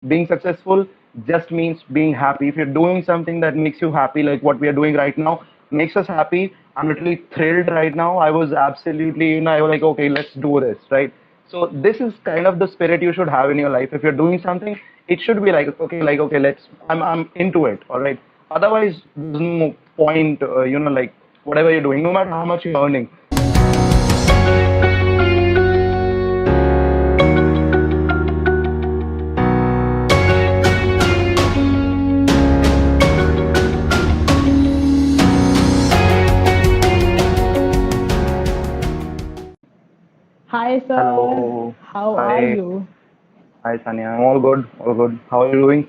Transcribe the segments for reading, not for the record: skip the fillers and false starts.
Being successful just means being happy. If you're doing something that makes you happy, like what we are doing right now, makes us happy. I'm literally thrilled right now. I was absolutely, I was like, okay, let's do this, right? So this is kind of the spirit you should have in your life. If you're doing something, it should be like, okay, I'm into it, all right. Otherwise, there's no point, like whatever you're doing, no matter how much you're earning. Hi, sir. Hello, How are hi, you? hi, Sanya. I'm all good, all good. How are you doing?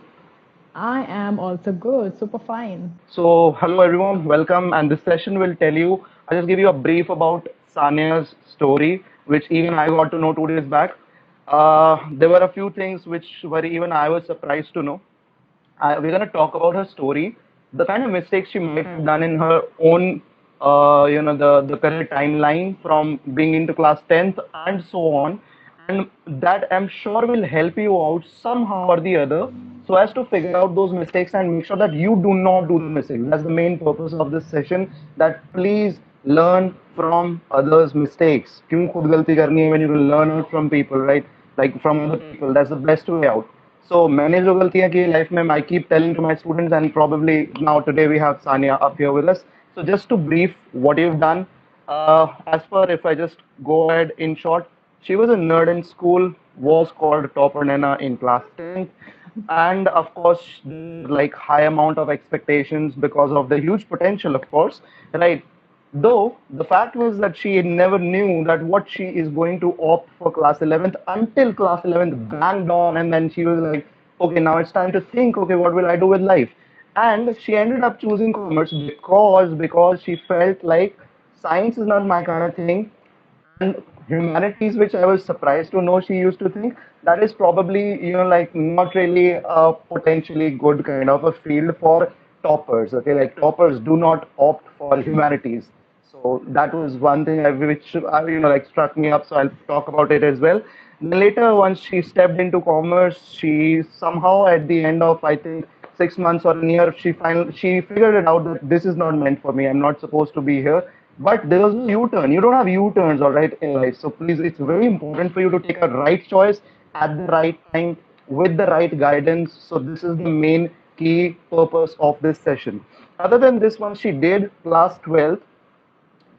I am also good, super fine. So, hello everyone, welcome. And this session will tell you, I'll just give you a brief about Sania's story, which even I got to know 2 days back. There were a few things which were even I was surprised to know. We're going to talk about her story, the kind of mistakes she might have done in her own, the career timeline from being into class 10th and so on. And that I'm sure will help you out somehow or the other so as to figure out those mistakes and make sure that you do not do the mistakes. That's the main purpose of this session, that please learn from others' mistakes. क्यों खुद गलती करनी है when you can learn it from people, right? Like from other people. That's the best way out. So मैंने जो गलतियां की life में I keep telling to my students, and probably now today we have Sania up here with us. So just to brief what you've done, as per if I just go ahead in short, she was a nerd in school, was called topper Nana in class 10th, and of course like high amount of expectations because of the huge potential, of course, right? Though the fact was that she never knew that what she is going to opt for class 11th until class 11th banged on, and then she was like, okay, now it's time to think, okay, what will I do with life? And she ended up choosing commerce because she felt like science is not my kind of thing, and humanities, which I was surprised to know she used to think that is probably, like not really a potentially good kind of a field for toppers. Okay, like toppers do not opt for humanities. So that was one thing which like struck me up. So I'll talk about it as well. Then later, once she stepped into commerce, she somehow at the end of I think 6 months or a year, she figured it out that this is not meant for me. I'm not supposed to be here. But there was no U-turn. You don't have U-turns, all right, in life. So please, it's very important for you to take a right choice at the right time with the right guidance. So this is the main key purpose of this session. Other than this one, she did class 12th.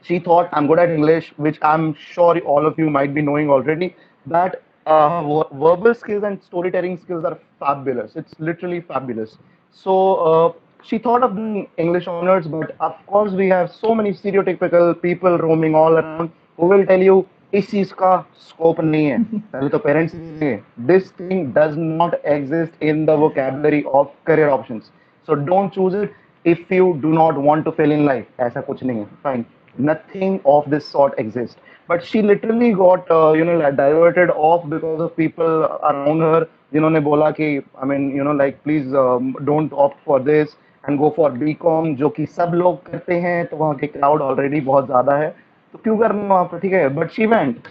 She thought I'm good at English, which I'm sure all of you might be knowing already, that verbal skills and storytelling skills are fabulous. It's literally fabulous. So she thought of doing English honors, but of course we have so many stereotypical people roaming all around who will tell you इस चीज का scope नहीं है. पहले तो parents this thing does not exist in the vocabulary of career options. So don't choose it if you do not want to fail in life. ऐसा कुछ नहीं है. Fine. Nothing of this sort exists. But she literally got like diverted off because of people around her जिन्होंने बोला कि I mean like please don't opt for this and go for BCom, जो कि सब लोग करते हैं, तो वहाँ के क्राउड ऑलरेडी बहुत ज्यादा है, तो क्यों करना वहाँ पर, ठीक है. But she went.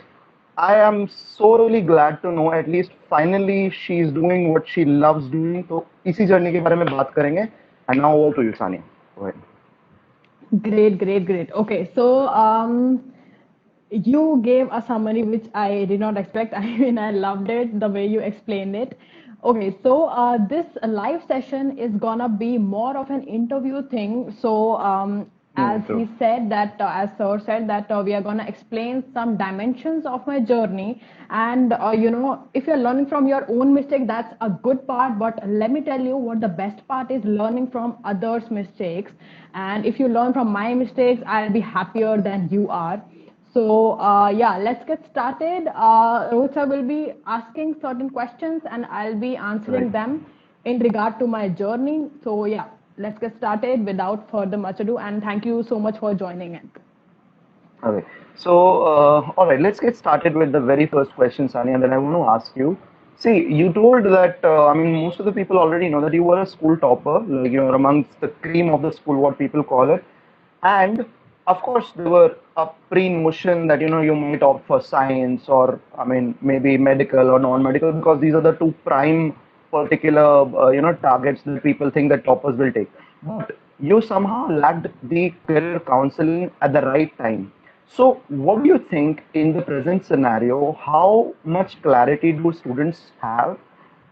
I am so really glad to know at least finally she is doing what she loves doing. तो इसी जर्नी के बारे में बात करेंगे. And now over to you, Sania. Go ahead. Great, great, great. Okay, so you gave a summary which I did not expect. I mean, I loved it the way you explained it. Okay, so this live session is gonna be more of an interview thing. So, as True. he said that, as Sir said that we are gonna explain some dimensions of my journey, and if you're learning from your own mistake, that's a good part. But let me tell you what the best part is: learning from others' mistakes. And if you learn from my mistakes, I'll be happier than you are. So yeah, let's get started. Rohit sir will be asking certain questions and I'll be answering Right. them in regard to my journey. So yeah, let's get started without further much ado. And thank you so much for joining in. Okay. So, all right, let's get started with the very first question, Sani, and then I want to ask you. See, you told that, I mean, most of the people already know that you were a school topper, like you're amongst the cream of the school, what people call it. And of course, there were a pre-notion that, you might opt for science or, I mean, maybe medical or non-medical because these are the two prime particular targets that people think that toppers will take. But you somehow lacked the career counseling at the right time. So, what do you think in the present scenario? How much clarity do students have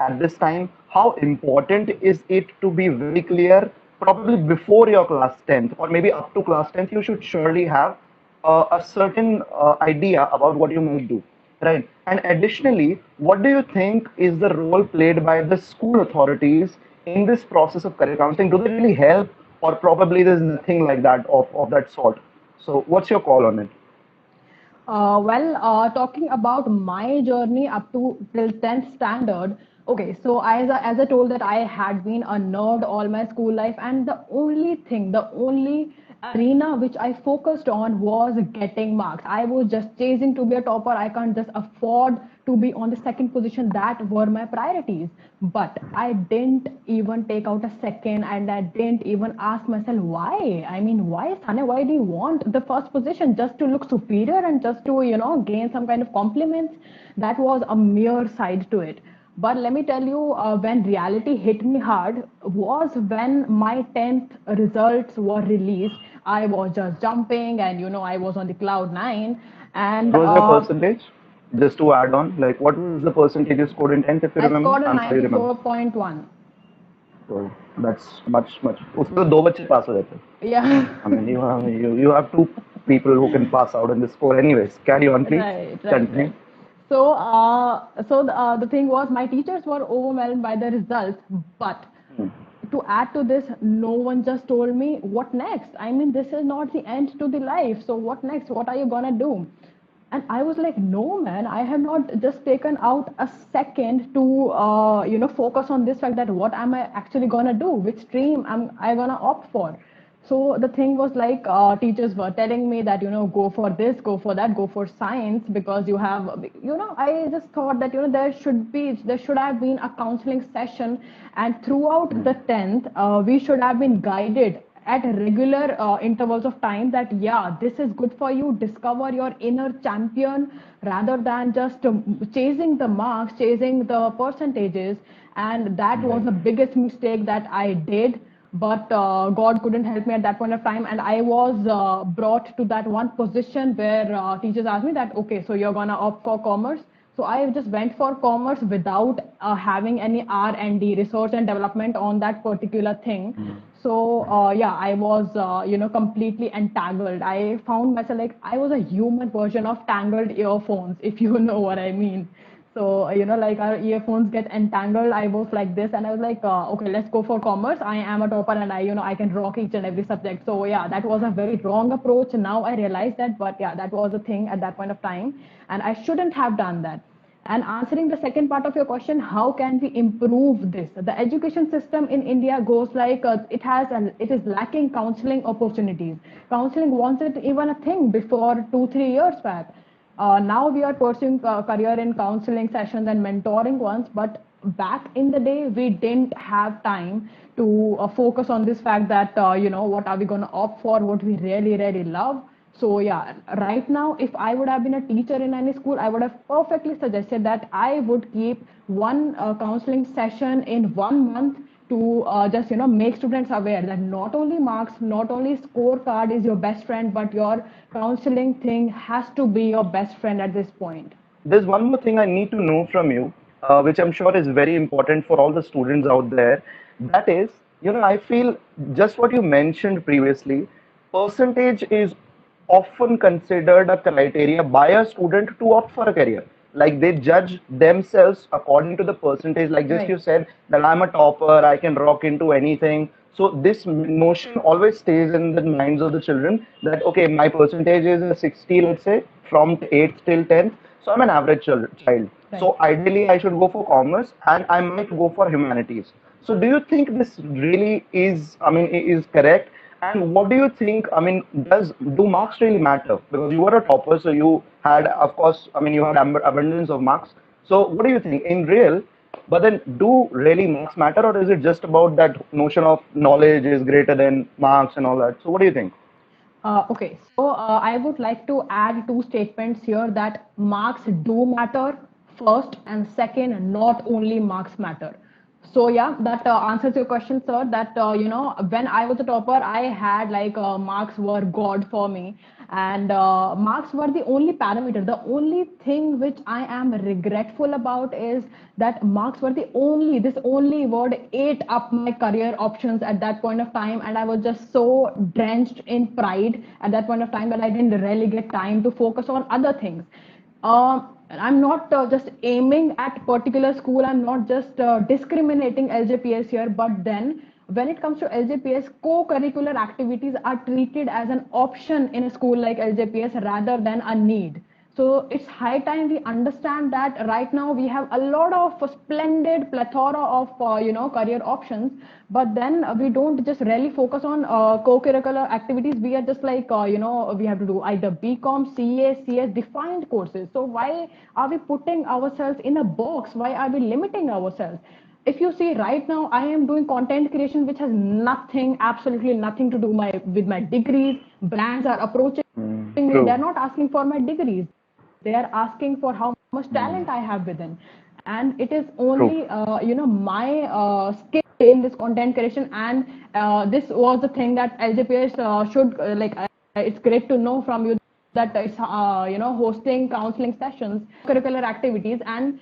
at this time? How important is it to be very clear? Probably before your class 10th, or maybe up to class 10th, you should surely have a certain idea about what you might do, right? And additionally, what do you think is the role played by the school authorities in this process of career counseling? Do they really help, or probably there's nothing like that of that sort? So, what's your call on it? Talking about my journey up to till 10th standard, okay, so as I told that I had been a nerd all my school life, and the only arena which I focused on was getting marks. I was just chasing to be a topper. I can't just afford to be on the second position. That were my priorities. But I didn't even take out a second, and I didn't even ask myself why. I mean, why, Sane, why do you want the first position? Just to look superior and just to, gain some kind of compliments? That was a mere side to it. But let me tell you, when reality hit me hard was when my 10th results were released. I was just jumping, and I was on the cloud nine. And What was your percentage? Just to add on, like what was the percentage you scored in 10th, if you I remember? scored a I'm sure you remember. 94.1. So that's much. उसमें तो दो बच्चे पास हो जाते हैं. Yeah. I mean, you have two people who can pass out in this score. Anyways, carry on, please. Right, right, Continue. right. The thing was, my teachers were overwhelmed by the results, but to add to this, no one just told me what next. I mean, this is not the end to the life. So what next? What are you gonna do? And I was like, no, man, I have not just taken out a second to, focus on this fact that what am I actually gonna do? Which stream am I gonna opt for? So the thing was like, teachers were telling me that, go for this, go for that, go for science, because I just thought that, there should have been a counseling session. And throughout the 10th, we should have been guided at regular intervals of time that, yeah, this is good for you. Discover your inner champion rather than just chasing the marks, chasing the percentages. And that was Right. the biggest mistake that I did. But God couldn't help me at that point of time, and I was brought to that one position where teachers asked me that, okay, so you're gonna opt for commerce. So I just went for commerce without having any R&D, research and development, on that particular thing. So yeah, I was completely entangled. I found myself like I was a human version of tangled earphones, if you know what I mean. So, like our earphones get entangled, I was like this, and I was like, okay, let's go for commerce. I am a topper, and I can rock each and every subject. So, yeah, that was a very wrong approach. Now I realize that, but yeah, that was a thing at that point of time, and I shouldn't have done that. And answering the second part of your question, how can we improve this? The education system in India goes like it is lacking counseling opportunities. Counseling wasn't even a thing before 2 3 years back. Now we are pursuing career in counseling sessions and mentoring ones, but back in the day we didn't have time to focus on this fact that what are we going to opt for, what we really really love. So yeah, right now, if I would have been a teacher in any school, I would have perfectly suggested that I would keep one counseling session in 1 month to just make students aware that not only marks, not only scorecard is your best friend, but your counseling thing has to be your best friend at this point. There's one more thing I need to know from you, which I'm sure is very important for all the students out there. That is, I feel just what you mentioned previously, percentage is often considered a criteria by a student to opt for a career. Like they judge themselves according to the percentage. Like just Right. you said that I'm a topper, I can rock into anything. So this notion always stays in the minds of the children that okay, my percentage is a 60, let's say, from 8th till 10th. So I'm an average child. Right. So ideally, I should go for commerce, and I might go for humanities. So do you think this really is, I mean, is correct? And what do you think? I mean, do marks really matter? Because you were a topper, so you had, of course, I mean, you had abundance of marks. So what do you think in real? But then, do really marks matter, or is it just about that notion of knowledge is greater than marks and all that? So what do you think? Okay, so I would like to add two statements here that marks do matter first, and second, not only marks matter. So yeah, that answers your question, sir. That when I was a topper, I had like marks were God for me, and marks were the only parameter. The only thing which I am regretful about is that marks were the only this only word ate up my career options at that point of time, and I was just so drenched in pride at that point of time that I didn't really get time to focus on other things. I'm not just aiming at particular school. I'm not just discriminating LJPS here, but then when it comes to LJPS, co-curricular activities are treated as an option in a school like LJPS rather than a need. So it's high time we understand that right now we have a lot of splendid plethora of career options, but then we don't just really focus on co-curricular activities. We are just like we have to do either BCom, CA, CS defined courses. So why are we putting ourselves in a box? Why are we limiting ourselves? If you see right now, I am doing content creation which has nothing, absolutely nothing to do with my degrees. Brands are approaching me, True. they're not asking for my degrees, they are asking for how much talent I have within. And it is True. only my skill in this content creation. And this was the thing that LJPS should it's great to know from you that it's hosting counseling sessions, curricular activities, and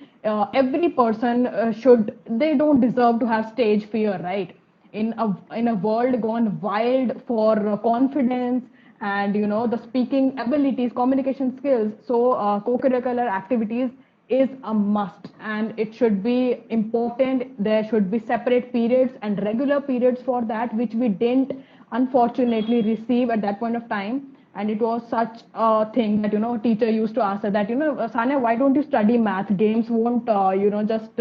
every person should, they don't deserve to have stage fear, right? In a world gone wild for confidence and the speaking abilities, communication skills, so co-curricular activities is a must, and it should be important. There should be separate periods and regular periods for that, which we didn't unfortunately receive at that point of time. And it was such a thing that teacher used to ask her that Sanya, why don't you study math? Games won't just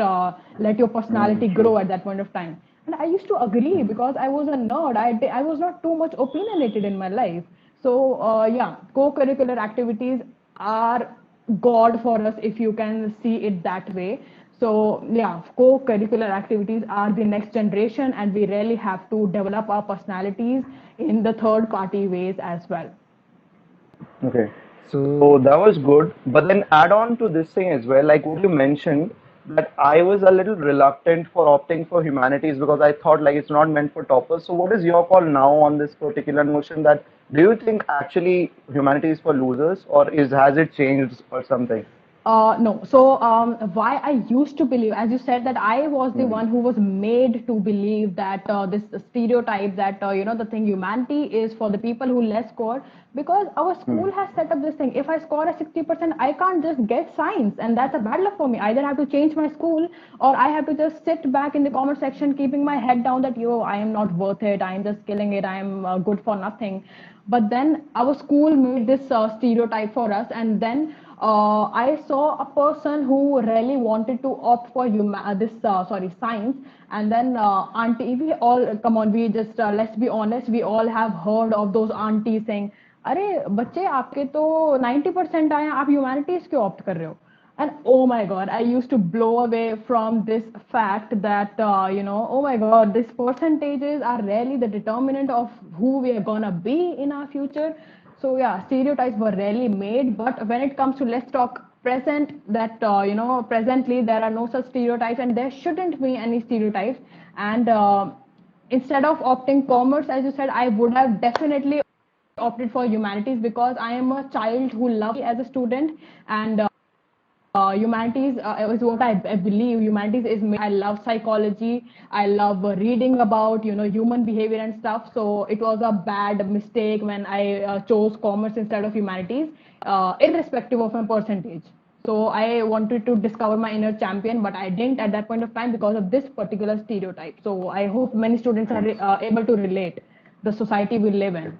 let your personality True. grow at that point of time. And I used to agree because I was a nerd. I was not too much opinionated in my life. So yeah, co-curricular activities are God for us, if you can see it that way. So yeah, co-curricular activities are the next generation, and we really have to develop our personalities in the third party ways as well. Okay, so that was good. But then add on to this thing as well, like what you mentioned, that I was a little reluctant for opting for humanities because I thought like it's not meant for toppers. So what is your call now on this particular notion that do you think actually humanities for losers or is has it changed or something? No. So, why I used to believe, as you said, that I was the Hmm. one who was made to believe that this stereotype that the thing humanity is for the people who less score, because our Hmm. school has set up this thing. If I score a 60%, I can't just get science, and that's a bad luck for me. Either I have to change my school, or I have to just sit back in the comment section, keeping my head down that I am not worth it. I am just killing it. I am good for nothing. But then our school made this stereotype for us, and then I saw a person who really wanted to opt for science, and then auntie, we all come on, we just let's be honest, we all have heard of those aunties saying, "अरे बच्चे आपके तो 90% आए हैं, आप humanities क्यों opt कर रहे हो?" And oh my God, I used to blow away from this fact that, oh my God, these percentages are really the determinant of who we are gonna be in our future. So yeah, stereotypes were rarely made, but when it comes to let's talk present, that, presently there are no such stereotypes and there shouldn't be any stereotypes. And instead of opting commerce, as you said, I would have definitely opted for humanities because I am a child who loves as a student. And humanities is what I believe. Humanities is I love psychology. I love reading about human behavior and stuff. So it was a bad mistake when I chose commerce instead of humanities, irrespective of my percentage. So I wanted to discover my inner champion, but I didn't at that point of time because of this particular stereotype. So I hope many students are Thanks. able to relate the society we live in.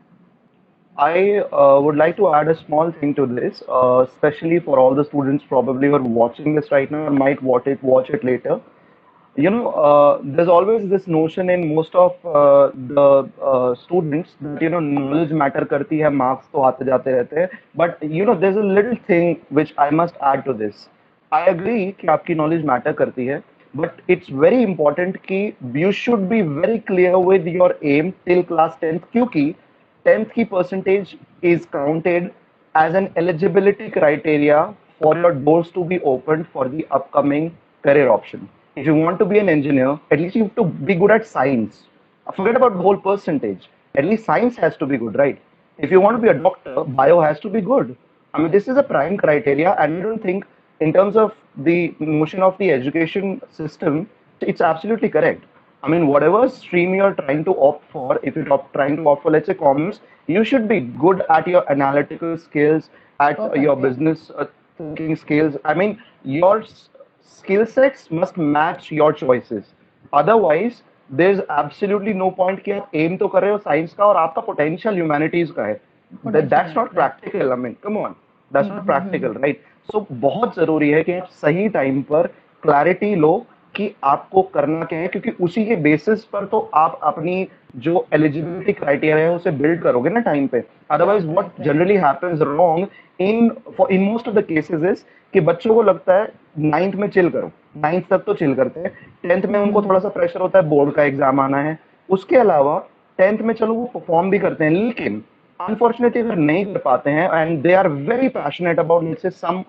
I would like to add a small thing to this, especially for all the students probably who are watching this right now or might watch it later. There's always this notion in most of the students that knowledge matter करती है, marks तो आते जाते रहते हैं. But there's a little thing which I must add to this. I agree कि आपकी knowledge matter करती है, but it's very important कि you should be very clear with your aim till class 10th क्योंकि 10th की percentage is counted as an eligibility criteria for your doors to be opened for the upcoming career option. If you want to be an engineer, at least you have to be good at science. Forget about the whole percentage. At least science has to be good, right? If you want to be a doctor, bio has to be good. I mean, this is a prime criteria, and I don't think, in terms of the notion of the education system, it's absolutely correct. I mean, whatever stream you're trying to opt for, if you're trying to opt for, let's say, commerce, you should be good at your analytical skills, at your Perfect. Yeah. business thinking skills. I mean, your skill sets must match your choices. Otherwise, there's absolutely no point कि आप aim तो कर रहे हो science का और आपका potential humanities का है. Potential, That's right, not right. practical. I mean, come on. That's not Mm-hmm. practical, right? So बहुत जरूरी है कि आप सही टाइम पर क्लैरिटी लो कि आपको करना क्या है, क्योंकि उसी के बेसिस पर तो आप अपनी जो एलिजिबिलिटी क्राइटेरिया है उसे बिल्ड करोगे ना टाइम पे. Otherwise Right, what right, right. Generally happens wrong in in most of the cases is कि बच्चों को लगता है नाइन्थ में चिल करो. नाइन्थ तक तो चिल करते हैं, टेंथ में उनको थोड़ा सा प्रेशर होता है, बोर्ड का एग्जाम आना है. उसके अलावा टेंथ में चलो वो परफॉर्म भी करते हैं, लेकिन अनफॉर्चुनेटली अगर नहीं कर पाते हैं and they are very passionate about let's say some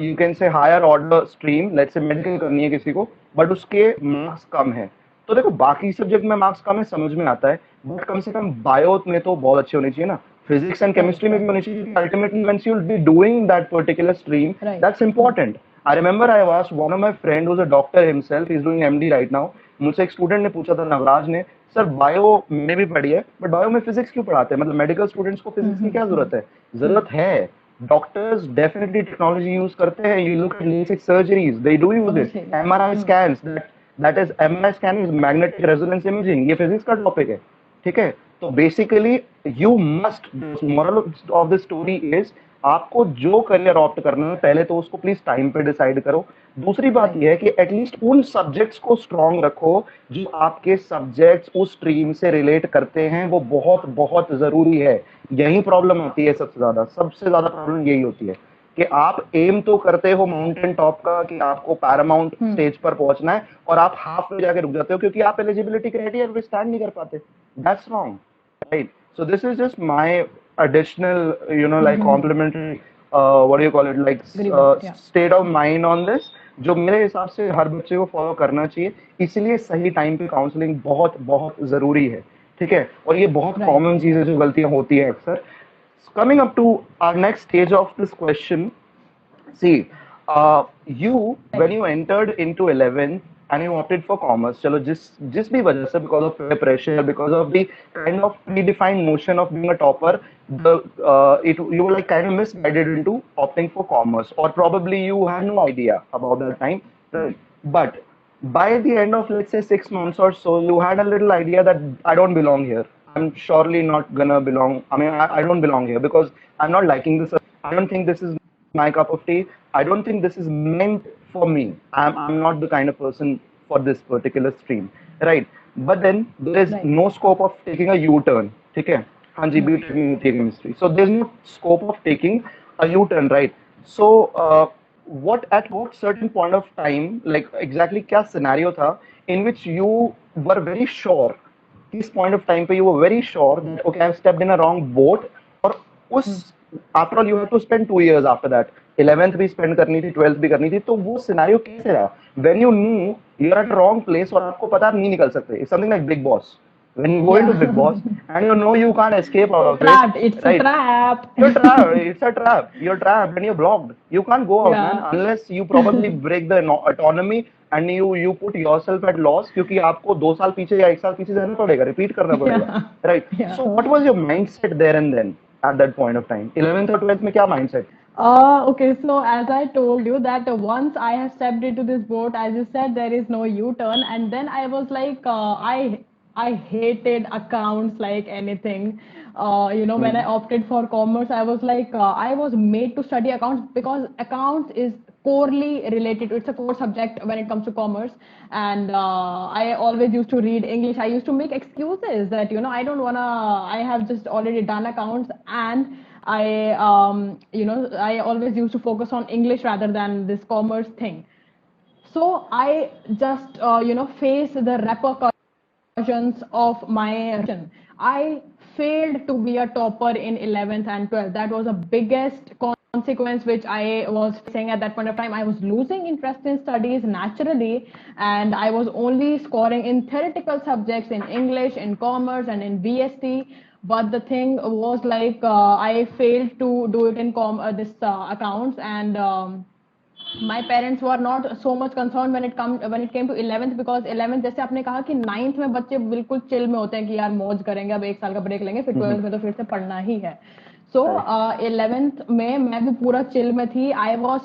you can say higher order stream, let's say medical करनी है किसी को, बट उसके मार्क्स कम है, तो देखो बाकी सब्जेक्ट में मार्क्स कम है समझ में आता है, बट कम से कम बायो में तो बहुत अच्छे होने चाहिए ना, फिजिक्स एंड Right, केमिस्ट्री में भी right, होनी चाहिए. Ultimately when you will be doing that particular stream, right. That's important. I remember I was one of my friend who is a doctor himself, he is doing MD right now. मुझसे एक student ने पूछा था, नवराज ने, sir bio मैंने भी पढ़ी है बट बायो में फिजिक्स क्यों पढ़ाते हैं, मतलब मेडिकल स्टूडेंट्स को फिजिक्स की क्या जरूरत है. जरूरत है. डॉक्टर्स डेफिनेटली टेक्नोलॉजी यूज करते हैं. You look at LASIK surgeries, they do use it. Obviously, yeah. MRI scans, that is MRI scan is magnetic resonance imaging, ये फिजिक्स का टॉपिक है. ठीक है, तो basically you must, moral of the story is, आपको जो career opt करना है पहले तो उसको प्लीज टाइम पे डिसाइड करो. दूसरी बात Right. यह है कि एटलीस्ट उन सब्जेक्ट्स को स्ट्रांग रखो जो आपके सब्जेक्ट्स उस स्ट्रीम से रिलेट करते हैं, वो बहुत बहुत जरूरी है. यही प्रॉब्लम आती है सबसे ज्यादा प्रॉब्लम यही होती है कि आप एम तो करते हो माउंटेन टॉप का कि आपको पैरामाउंट स्टेज पर पहुंचना है, और आप हाफ में जाके रुक जाते हो क्योंकि आप एलिजिबिलिटी क्राइटेरिया पे स्टैंड नहीं कर पाते. That's wrong, right? So this is just my additional, like complimentary, what do you call it, like Agree with it. Yeah. state of mind on this, जो मेरे हिसाब से हर बच्चे को फॉलो करना चाहिए. इसलिए सही टाइम पे काउंसलिंग बहुत बहुत जरूरी है. ठीक है, और ये बहुत Right. कॉमन चीज है जो गलतियां होती है अक्सर. Coming up to our next stage of this question, see, you when you entered into 11th and you opted for commerce, चलो जिस भी वजह से, because of peer pressure, because of the kind of predefined notion of being a topper, the you were like kind of misguided into opting for commerce, or probably you had no idea about that time, right? But by the end of, let's say, 6 months or so, you had a little idea that I don't belong here. I'm surely not gonna belong. I mean, I don't belong here because I'm not liking this. I don't think this is my cup of tea. I don't think this is meant for me. I'm not the kind of person for this particular stream, right? But then there is Right. no scope of taking a U-turn. ठीक है? हाँ जी, Hmm. B.Tech में थी chemistry. So there's no scope of taking a U-turn, right? So what at what certain point of time, like exactly क्या scenario था in which you were very sure, this point of time पे you were very sure that okay, I've stepped in a wrong boat, और उस, after all you have to spend 2 years after that, 11th भी spend करनी थी, 12th भी करनी थी, तो वो scenario कैसे रहा when you knew you're at the wrong place और आपको पता आप नहीं निकल सकते. It's something like Big Boss. When you go into Big Yeah. Boss and you know you can't escape out of it, Trapped. It's a right? trap. You're trapped. It's a trap. You're trapped and you're blocked. You can't go out, man, Yeah. unless you probably break the autonomy and you put yourself at loss, क्योंकि आपको 2 साल पीछे या 1 साल पीछे जाना पड़ेगा, repeat करना पड़ेगा, Yeah. right? Yeah. So what was your mindset there and then at that point of time? 11th or 12th में क्या mindset? Okay, so as I told you that once I have stepped into this boat, as you said, there is no U-turn, and then I was like, I hated accounts like anything. When I opted for commerce, I was like, I was made to study accounts because accounts is corely related. It's a core subject when it comes to commerce, and I always used to read English. I used to make excuses that I don't wanna. I have just already done accounts and. I always used to focus on English rather than this commerce thing. So I just, face the repercussions versions of my revision. I failed to be a topper in 11th and 12th. That was the biggest consequence which I was facing at that point of time. I was losing interest in studies naturally, and I was only scoring in theoretical subjects in English, in commerce, and in BST. But the thing was like I failed to do it in this accounts, and my parents were not so much concerned when it came to 11th, because 11th जैसे आपने कहा कि 9th में बच्चे बिल्कुल chill में होते हैं कि यार मौज करेंगे, अब एक साल का ब्रेक लेंगे, फिर 12th में तो फिर से पढ़ना ही है. सो Right. 11th में मैं भी पूरा चिल में थी. I was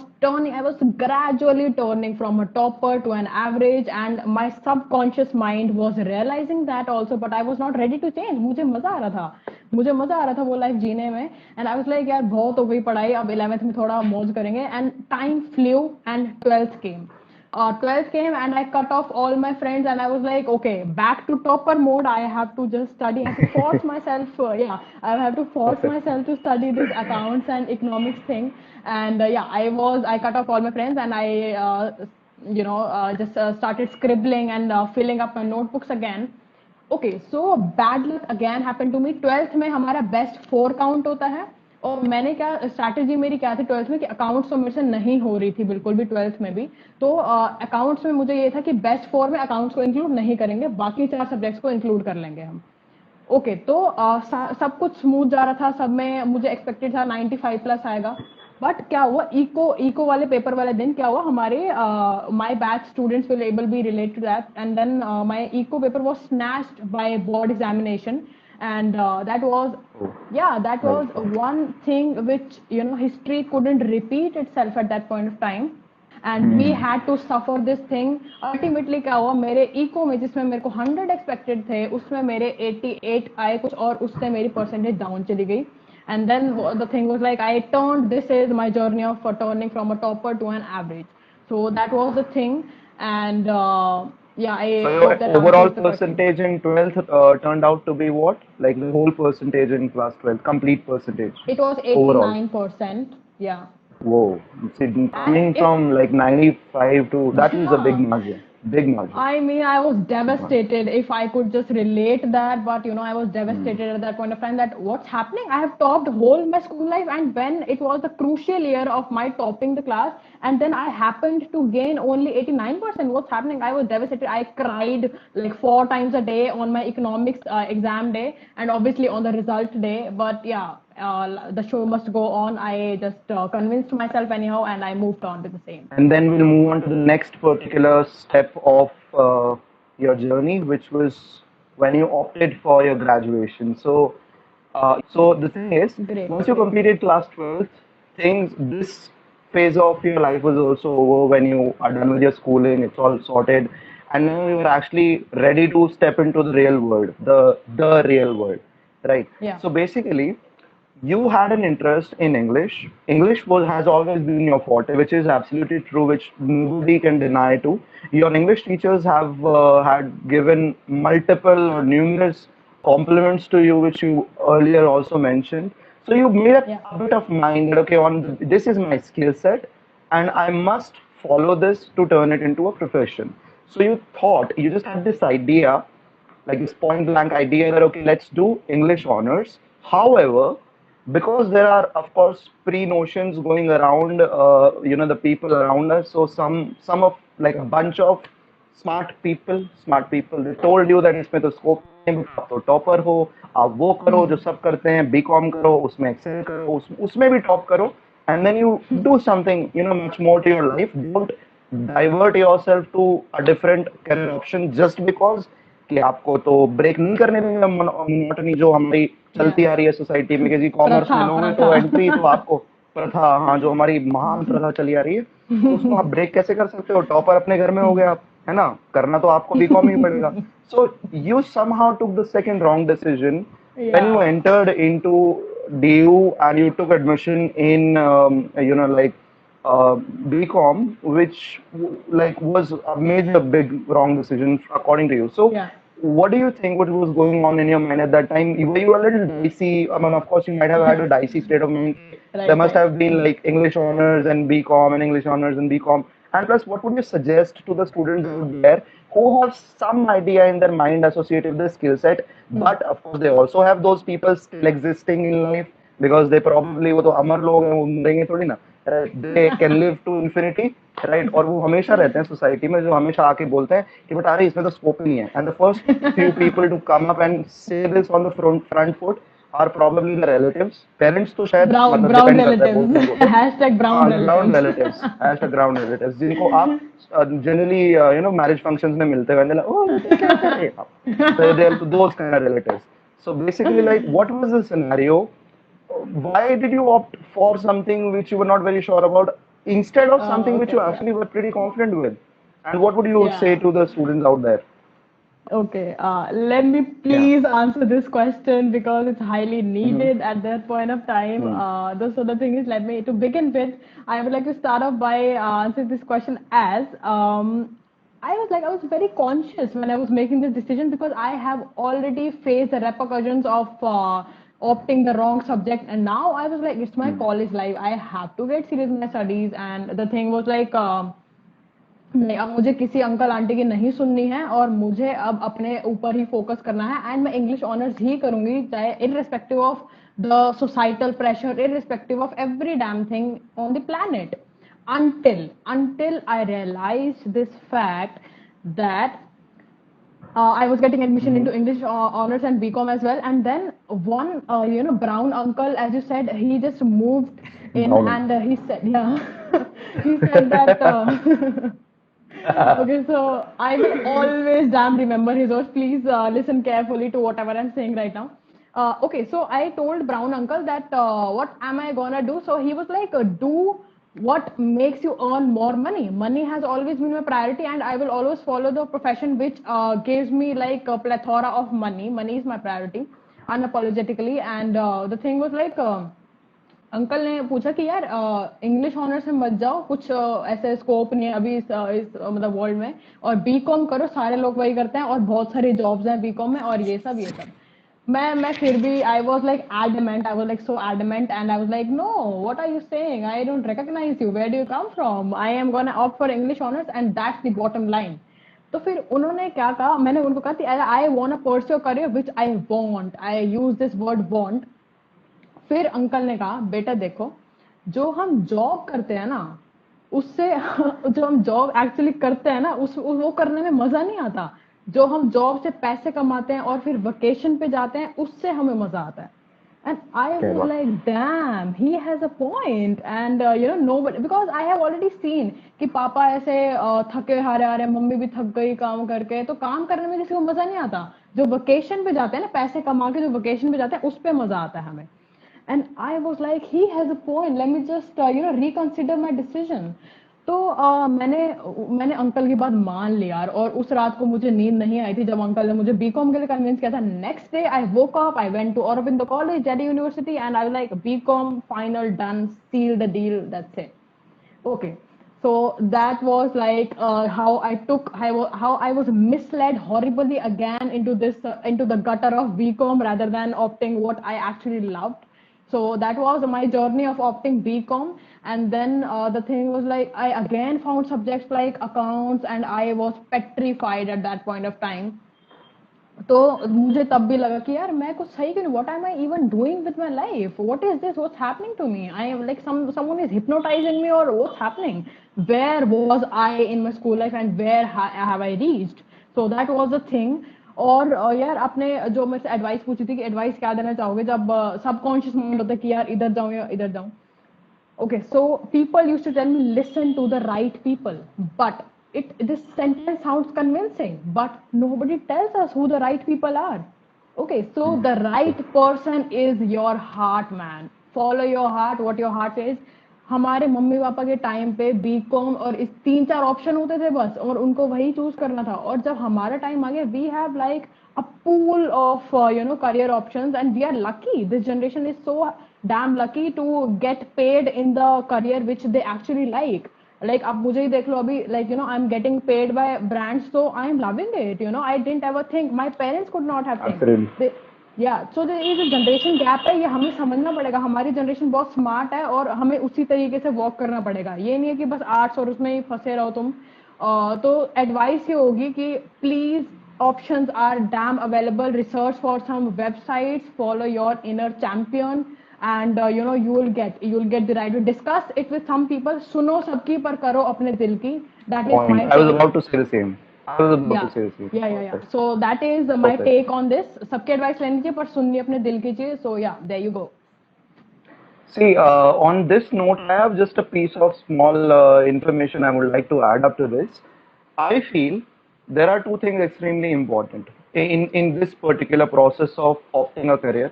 gradually turning from a topper to an average, and my subconscious mind was realising that also, but I was not ready to change. मुझे मजा आ रहा था वो लाइफ जीने में. एंड आई वाज लाइक यार बहुत हो गई पढ़ाई, अब 11th में थोड़ा मौज करेंगे. And time flu and 12th came. 12th came and I cut off all my friends, and I was like, okay, back to topper mode. I have to just study. I have to force myself. I have to force Okay. myself to study this accounts and economics thing. And I cut off all my friends, and I just started scribbling and filling up my notebooks again. Okay, so bad luck again happen to me. 12th में हमारा best 4 count होता है, और मैंने क्या strategy मेरी क्या थी 12th में कि अकाउंट्स तो मेरे से नहीं हो रही थी बिल्कुल भी 12th में भी. तो अकाउंट्स में मुझे ये था कि बेस्ट 4 में अकाउंट्स को इंक्लूड नहीं करेंगे, बाकी 4 सब्जेक्ट्स को इंक्लूड कर लेंगे हम. ओके, तो सब कुछ स्मूथ जा रहा था. सब में मुझे एक्सपेक्टेड था 95 प्लस आएगा. बट क्या हुआ, इको वाले पेपर वाले दिन क्या हुआ, हमारे my batch students will able be relate to that, and then my eco paper was snatched by board examination. And Oh. that Right. was one thing which history couldn't repeat itself at that point of time, and we had to suffer this thing. Ultimately क्या हुआ, मेरे eco में जिसमें मेरे को 100 expected थे, उसमें मेरे 88 आए कुछ, और उससे मेरी परसेंटेज डाउन चली गई. And then the thing was like, this is my journey of turning from a topper to an average. So that was the thing. And I So your hope that overall answers the question. percentage in 12th turned out to be what? Like the whole percentage in class 12, complete percentage It was overall. 89%. Yeah. Whoa. See, And coming if from like 95 to that is a big yeah, margin. Big margin. I mean, I was Big margin. devastated if I could just relate that, but I was devastated at that point of time that what's happening? I have topped whole my school life, and when it was the crucial year of my topping the class, and then I happened to gain only 89%. What's happening? I was devastated. I cried like 4 times a day on my economics exam day, and obviously on the result day. But yeah, the show must go on. I just convinced myself anyhow, and I moved on with the same. And then we'll move on to the next particular step of your journey, which was when you opted for your graduation. So the thing is, Great, once you great. completed class 12th, this phase of your life was also over. When you are done with your schooling, it's all sorted, and now you are actually ready to step into the real world, the real world, right? Yeah. So basically, you had an interest in English. English has always been your forte, which is absolutely true, which nobody can deny to. Your English teachers have had given multiple or numerous compliments to you, which you earlier also mentioned. So you made Yeah. a bit of mind that okay, on this is my skill set, and I must follow this to turn it into a profession. So you just had this idea, like this point blank idea that okay, let's do English honors. However, because there are of course pre notions going around, the people around us. So some of like a bunch of smart people, they told you that इसमें तो scope नहीं, आप तो topper हो, आप वो करो जो सब करते हैं, बीकॉम करो, उसमें एक्सेल करो, उसमें भी टॉप करो, and then you do something much more to your life. Don't divert yourself to a different career option just because कि आपको तो ब्रेक नहीं करने देंगे मोनोटनी जो हमारी चलती Yeah. आ रही है सोसाइटी में, कि कॉमर्स में प्रथा लोगे प्रथा तो एंट्री तो आपको प्रथा, हाँ, जो हमारी महान प्रथा चली आ रही है, तो उसको आप ब्रेक कैसे कर सकते हो? टॉपर अपने घर में हो गए आप, है ना, करना तो आपको बीकॉम ही पड़ेगा. So you somehow took the second wrong decision when you Yeah. entered into DU and you took admission in like uh, BCom, which like was a major big wrong decision according to you. So, Yeah. what do you think? What was going on in your mind at that time? Were you a little dicey? I mean, of course, you might have had a dicey state of mind. There Right, must right. have been like English honors and BCom and English honors and BCom. And plus, what would you suggest to the students out there who have some idea in their mind associated with the skill set, but of course they also have those people still existing in life because they probably वो तो अमर लोग हैं वो मरेंगे थोड़ी ना, right? They can live to infinity, right? और वो हमेशा रहते हैं सोसाइटी में जो हमेशा आके बोलते हैं कि बट अरे इसमें तो स्कोप ही नहीं है, and the first few people to come up and say this on the front foot are probably the relatives. Parents तो शायद brown मतलब brown depend करता है relatives. बहुत Hashtag हाँ brown ground relatives. Relatives as ground relatives जिनको आप generally you know marriage functions में मिलते हैं ओह बेटे क्या कर रहे हैं आप, so they are those kind of relatives. So basically like what was the scenario, why did you opt for something which you were not very sure about instead of something which you Okay, yeah. actually were pretty confident with, and what would you say Yeah. to the students out there? Okay, let me Yeah. please answer this question because it's highly Mm-hmm. needed at that point of time. Mm-hmm. So the thing is, let me to begin with, I would like to start off by answering this question as I was very conscious when I was making this decision because I have already faced the repercussions of opting the wrong subject, and now I was like, it's my college life. I have to get serious in my studies, and the thing was like. नहीं, अब मुझे किसी uncle aunty की नहीं सुननी है और मुझे अब अपने ऊपर ही फोकस करना है एंड मैं इंग्लिश ऑनर्स ही करूंगी चाहे irrespective of the societal pressure irrespective of every damn thing on the planet until I realized this fact that I was getting admission into English honors and BCom as well. And then one, brown uncle, as you said, he just moved in Browning. and he said, yeah, he said that. Okay, so I will always damn remember his words. Please listen carefully to whatever I'm saying right now. Okay, so I told Brown Uncle that what am I gonna do? So he was like, do what makes you earn more money. Money has always been my priority, and I will always follow the profession which gives me like a plethora of money. Money is my priority, unapologetically. And the thing was like. Uncle ने पूछा कि यार English honours में मत जाओ कुछ ऐसे scope नहीं है अभी मतलब वर्ल्ड में और बीकॉम करो सारे लोग वही करते हैं और बहुत सारी जॉब्स हैं बीकॉम में और ये सब मैं फिर भी I was like adamant I was like so adamant and I was like no what are you saying I don't recognise you where do you come from I am gonna opt for English honours and that's the bottom line तो फिर उन्होंने क्या कहा मैंने उनको कहा कि I want to pursue career which I want I use this word want फिर अंकल ने कहा बेटा देखो जो हम जॉब करते हैं ना उससे जो हम जॉब एक्चुअली करते हैं ना वो करने में मजा नहीं आता जो हम जॉब से पैसे कमाते हैं और फिर वेकेशन पे जाते हैं उससे हमें मजा आता है and I was क्या like damn he has a point and nobody because I have already seen कि पापा ऐसे थके हारे आ रहे मम्मी भी थक गई काम करके तो काम करने में किसी को मजा नहीं आता जो वेकेशन पे जाते हैं ना पैसे कमा के जो वेकेशन पे जाते हैं उस पे मजा आता है हमें and I was like he has a point let me just reconsider my decision तो मैंने अंकल की बात मान ली यार और उस रात को मुझे नींद नहीं आई थी जब अंकल ने मुझे बीकॉम के लिए कन्विंस किया था next day I woke up I went to Aurobindo college Delhi university and I like BCom final done seal the deal that's it okay so that was like how I was misled horribly again into this into the gutter of bcom rather than opting what I actually loved so that was my journey of opting bcom and then the thing was like I again found subjects like accounts and I was petrified at that point of time तो मुझे तब भी लगा कि यार मैं कुछ सही क्यों what am I even doing with my life what is this what's happening to me I am like someone is hypnotizing me और what's happening where was I in my school life and where have I reached so that was the thing और यार आपने जो मेरे से advice पूछी थी कि एडवाइस क्या देना चाहोगे जब सबकॉन्शियस माइंड होता है कि यार इधर जाऊं या इधर जाऊं Okay, so people used to tell me listen to the right people, but this sentence sounds convincing, but nobody tells us who the right people are. Okay, so the right person is your heart, man. Follow your heart, what your heart says. हमारे mummy papa के time पे BCom और इस 3-4 option होते थे बस और उनको वही चूज करना था और जब हमारा टाइम आ गया we have like a pool of career options and we are lucky this generation is so damn lucky to get paid in the career which they actually like अब मुझे ही देख लो अभी like I'm getting paid by brands so I am loving it I didn't ever think my parents could not have think Absolutely. सो ये जो generation gap है ये हमें समझना पड़ेगा हमारी जनरेशन बहुत स्मार्ट है और हमें उसी तरीके से वॉक करना पड़ेगा ये नहीं है कि बस आर्ट्स और उसमें ही फंसे रहो तुम तो एडवाइस ये होगी कि please options are damn available. Research for some websites, follow your inner champion, and you'll get the right to discuss it with some people. सुनो सबकी पर करो अपने दिल की. That is my Point. I was take. about to say the same. I was about to Yeah, say the same. yeah. Perfect. So that is my Perfect. take on this. सबकी advice लेनी चाहिए पर सुननी अपने दिल की चाहिए. So yeah, there you go. See, on this note, I have just a piece of small information I would like to add up to this. I feel there are two things extremely important in this particular process of opting a career.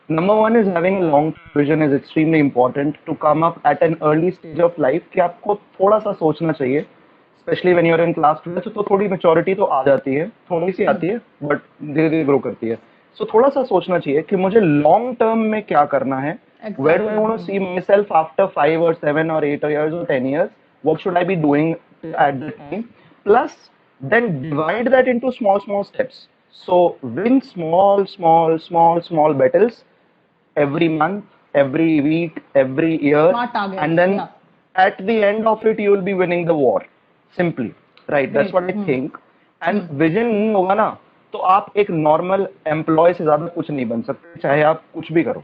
Number one is having a long vision is extremely important to come up at an early stage of life कि आपको थोड़ा सा सोचना चाहिए, specially when you're in class 12 तो थोड़ी maturity तो आ जाती है, थोड़ी सी आती है बट धीरे धीरे ग्रो करती है. सो थोड़ा सा सोचना चाहिए कि मुझे लॉन्ग टर्म में क्या करना है. Where do I Exactly. want to see myself after 5 or 7 or 8 years or 10 years? What should I be doing at the time? Plus, then divide that into small, small steps. So win small battles every month, every week, every year, Smart targets. and then Yeah. at the end of it, you will be winning the war. Simply, right? That's Great. what I think. And vision नहीं होगा ना, तो आप एक normal employ से ज्यादा कुछ नहीं बन सकते, चाहे आप कुछ भी करो.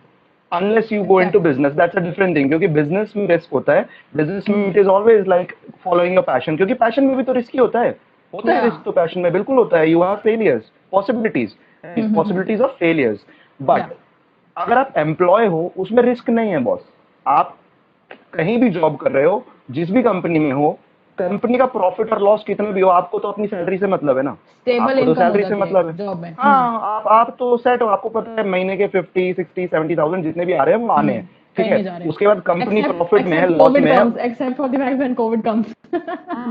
Unless you go into Exactly. business, that's a different thing. क्योंकि business में रिस्क होता है. Business में it is always like following your passion. क्योंकि passion में भी तो रिस्की होता है. होता है Yeah. रिस्क तो passion में बिल्कुल होता है. You have failures, possibilities, and possibilities of failures. But Yeah. अगर आप एम्प्लॉय हो उसमें रिस्क नहीं है बॉस. आप कहीं भी जॉब कर रहे हो, जिस भी कंपनी में हो, कंपनी का प्रॉफिट और लॉस कितना भी हो, आपको तो अपनी सैलरी से मतलब है ना. स्टेबल आपको तो इनकम हो सैलरी से जाती मतलब है है. जॉब में. हाँ, आप तो सेट हो. आपको पता है महीने के 50, 60, 70,000 जितने भी आ रहे हैं वो आने हैं. ठीक कहीं है. नहीं जा रहे. उसके बाद कंपनी प्रॉफिट में है, Except लॉस COVID में है. comes. Except for the fact when COVID comes.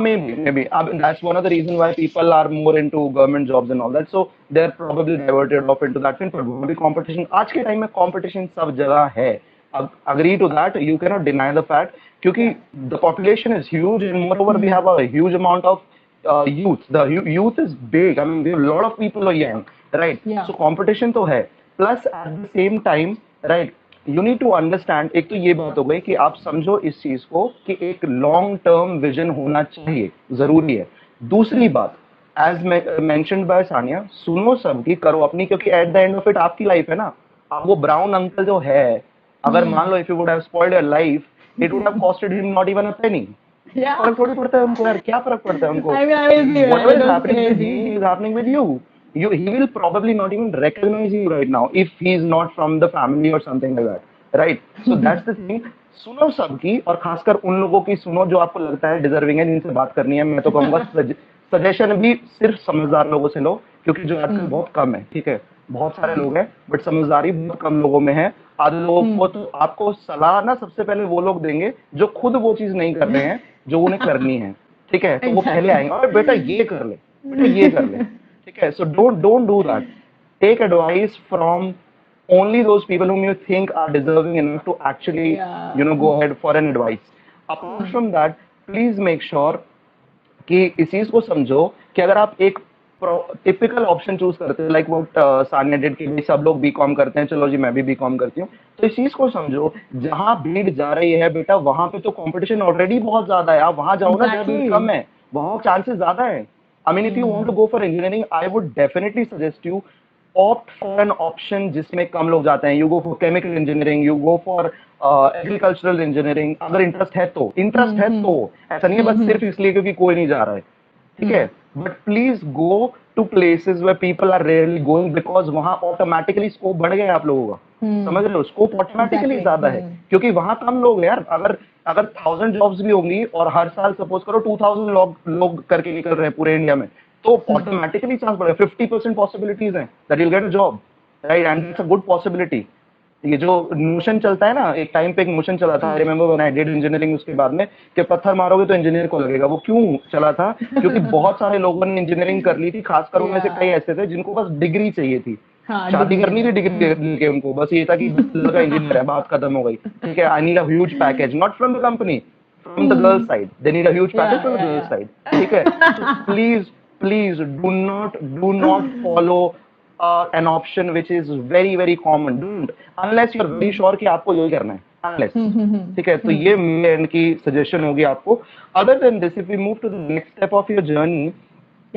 Maybe. That's one of the reasons why people are more into government jobs and all that. So they're probably diverted off into that thing. But वो भी competition, आज के time में competition सब जगह है. Agree to that. You cannot deny the fact. क्योंकि the population is huge and moreover we have a huge amount of youth. The youth is big. I mean, there are a lot of people are young, right? Yeah. So competition तो है. Plus at the same time, right? You need to understand. एक तो ये बात हो गई कि आप समझो इस चीज को कि एक लॉन्ग टर्म विजन होना चाहिए, जरूरी है. दूसरी बात, एज मेंशन्ड बाय सानिया, सुनो सबकी, करो अपनी, क्योंकि at the end of it आपकी लाइफ है ना. अब वो ब्राउन अंकल जो है, अगर मान लो if you would have spoiled your life, it would have costed him not even a penny. Yeah. फर्क थोड़ी पड़ता है उनको यार, क्या फर्क पड़ता है उनको. I mean, I will be Whatever is it was happening with crazy. he is happening with you. He will probably not even recognize you right now if he is not from the family or something like that, right? So that's the thing. सुनो सबकी, और खासकर उन लोगों की सुनो जो आपको लगता है डिजर्विंग है, जिनसे बात करनी है. मैं तो कहूंगा सजेशन भी सिर्फ समझदार लोगों से लो, क्योंकि जो आजकल बहुत कम है. ठीक है, बहुत सारे लोग हैं बट समझदारी बहुत कम लोगों में है. आधे लोगों को तो आपको सलाह ना सबसे पहले वो लोग देंगे जो खुद वो चीज नहीं कर रहे हैं जो उन्हें करनी है. ठीक है, तो वो पहले आएंगे और बेटा ये कर ले, बेटा ये कर ले. ठीक है, so don't do that. Take advice from only those people whom you think are deserving enough to actually Yeah. go ahead for an advice. Apart from that, please make sure कि इस चीज को समझो कि अगर आप एक टिपिकल ऑप्शन चूज करते हैं, लाइक वो सानिया डिड कि भाई सब लोग बीकॉम करते हैं, चलो जी मैं भी बीकॉम करती हूँ, तो इस चीज को समझो, जहां भीड़ जा रही है बेटा वहां पे तो कंपटीशन ऑलरेडी बहुत ज्यादा है. आप वहां जाओ ना जहाँ भीड़ Exactly. कम है, वहां चांसेस ज्यादा है. I mean, if you want to go for engineering, I would definitely suggest you opt for an option जिसमें कम लोग जाते हैं. You go for chemical engineering, you go for agricultural engineering. अगर इंटरेस्ट है तो, ऐसा नहीं है बस सिर्फ इसलिए क्योंकि कोई नहीं जा रहा है. ठीक है, but please go to places where people are rarely going, because वहां ऑटोमेटिकली स्कोप बढ़ गया है आप लोगों का. समझ रहे हो, स्कोप ऑटोमेटिकली Exactly. ज्यादा है क्योंकि वहां कम लोग हैं यार. अगर अगर 1000 जॉब्स भी होंगी और हर साल सपोज करो 2000 लोग करके निकल रहे हैं पूरे इंडिया में, तो ऑटोमेटिकली चांस बढ़ेगा. 50% पॉसिबिलिटीज हैं that you'll get a job, right? And it's a good possibility. ये जो नोशन चलता है ना, एक टाइम पे एक नोशन चला था, I remember when I did engineering, उसके बाद में कि पत्थर मारोगे तो इंजीनियर को लगेगा. वो क्यों चला था? क्योंकि बहुत सारे लोगों ने इंजीनियरिंग कर ली थी, खासकर उनमें से कई ऐसे थे जिनको बस डिग्री चाहिए थी. हाँ, शादी degree. करनी थी डिग्री के, उनको बस ये था कि लड़का इंजीनियर है, बात खत्म हो गई. ठीक है, I need a huge package, not from the company, from the girl side. They need a huge package from the girl side. ठीक है, please do not follow an option which is very very common. Don't, unless you're very sure कि आपको यही करना है. Unless, Hmm. ठीक है, तो ये मेरे end की सजेशन होगी आपको. Other than this, if we move to the next step of your journey,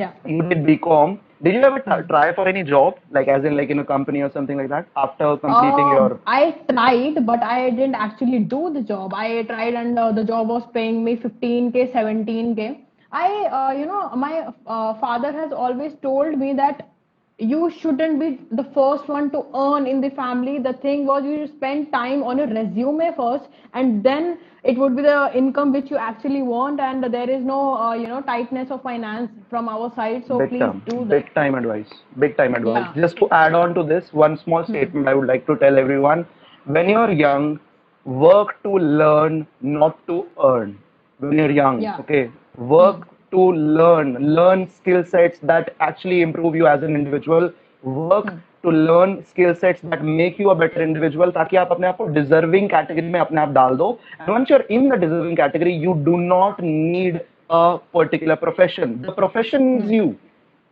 Yeah. you did BCom. Did you ever Hmm. try for any job, like as in like in a company or something like that, after completing your? I tried, but I didn't actually do the job. I tried, and the job was paying me 15K, 17K. My father has always told me that you shouldn't be the first one to earn in the family. The thing was, you should spend time on your resume first, and then it would be the income which you actually want. And there is no, tightness of finance from our side. So Big please time, do that. big time advice. Big time advice. Yeah. Just to add on to this, one small Hmm. statement I would like to tell everyone. When you're young, work to learn, not to earn. When you're young, Yeah. okay? Hmm. Work to learn skill sets that actually improve you as an individual. Work Hmm. to learn skill sets that make you a better individual, ताकि आप अपने आप को deserving category में अपने आप डाल दो. And once you're in the deserving category, you do not need a particular profession. The profession is Hmm. you.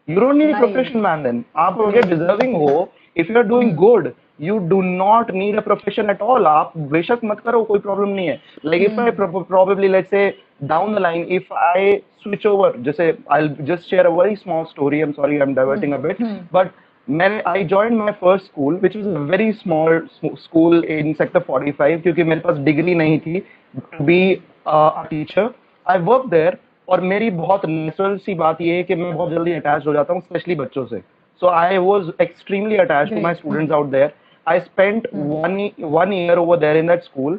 You don't need a Right. profession, man. Then आप अगर Absolutely. deserving हो, if you are doing Hmm. good, you do not need a profession at all. आप बेशक मत करो, कोई problem नहीं है. Like if I Hmm. probably, let's say, down the line, if I switch over, जैसे I'll just share a very small story. I'm sorry, I'm Hmm. diverting a bit, Hmm. but I joined my first school, which was a very small school in Sector 45, क्योंकि मेरे पास degree नहीं थी to be a teacher. I worked there, और मेरी बहुत natural सी बात ये है कि मैं बहुत जल्दी अटैच हो जाता हूँ, स्पेशली बच्चों से. So I was extremely attach to my Great. Hmm. Students out there. I spent Hmm. one year over there in that school.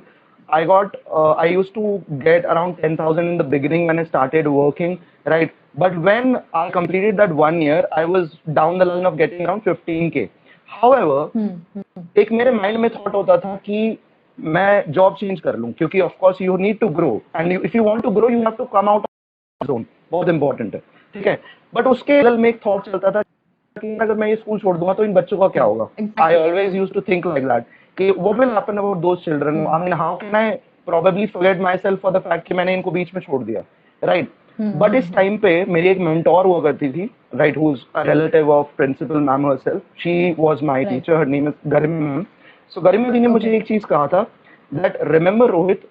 I used to get around 10,000 in the beginning when I started working, right? But when I completed that one year, I was down the line of getting around 15K. However, Hmm. Hmm. एक मेरे mind में thought होता था कि मैं job change कर लूं, क्योंकि of course you need to grow, and if you want to grow, you have to come out zone. बहुत इंपॉर्टेंट है, ठीक है. बट उसके दिल में एक थॉट चलता था कि अगर मैं ये स्कूल छोड़ दूंगा तो इन बच्चों का क्या Hmm. होगा. I Exactly. Always use to think like that कि what will happen about those children. Hmm. I mean, how can I probably forget myself for the fact कि मैंने इनको बीच में छोड़ दिया, राइट. Hmm. But Hmm. इस time पे मेरी एक मेंटोर हुआ करती थी, right, who is a relative of principal ma'am herself. She was my Right. Teacher, her name is Garima ma'am. सो गरिमा जी ने मुझे Okay. एक चीज कहा था, that remember Rohit,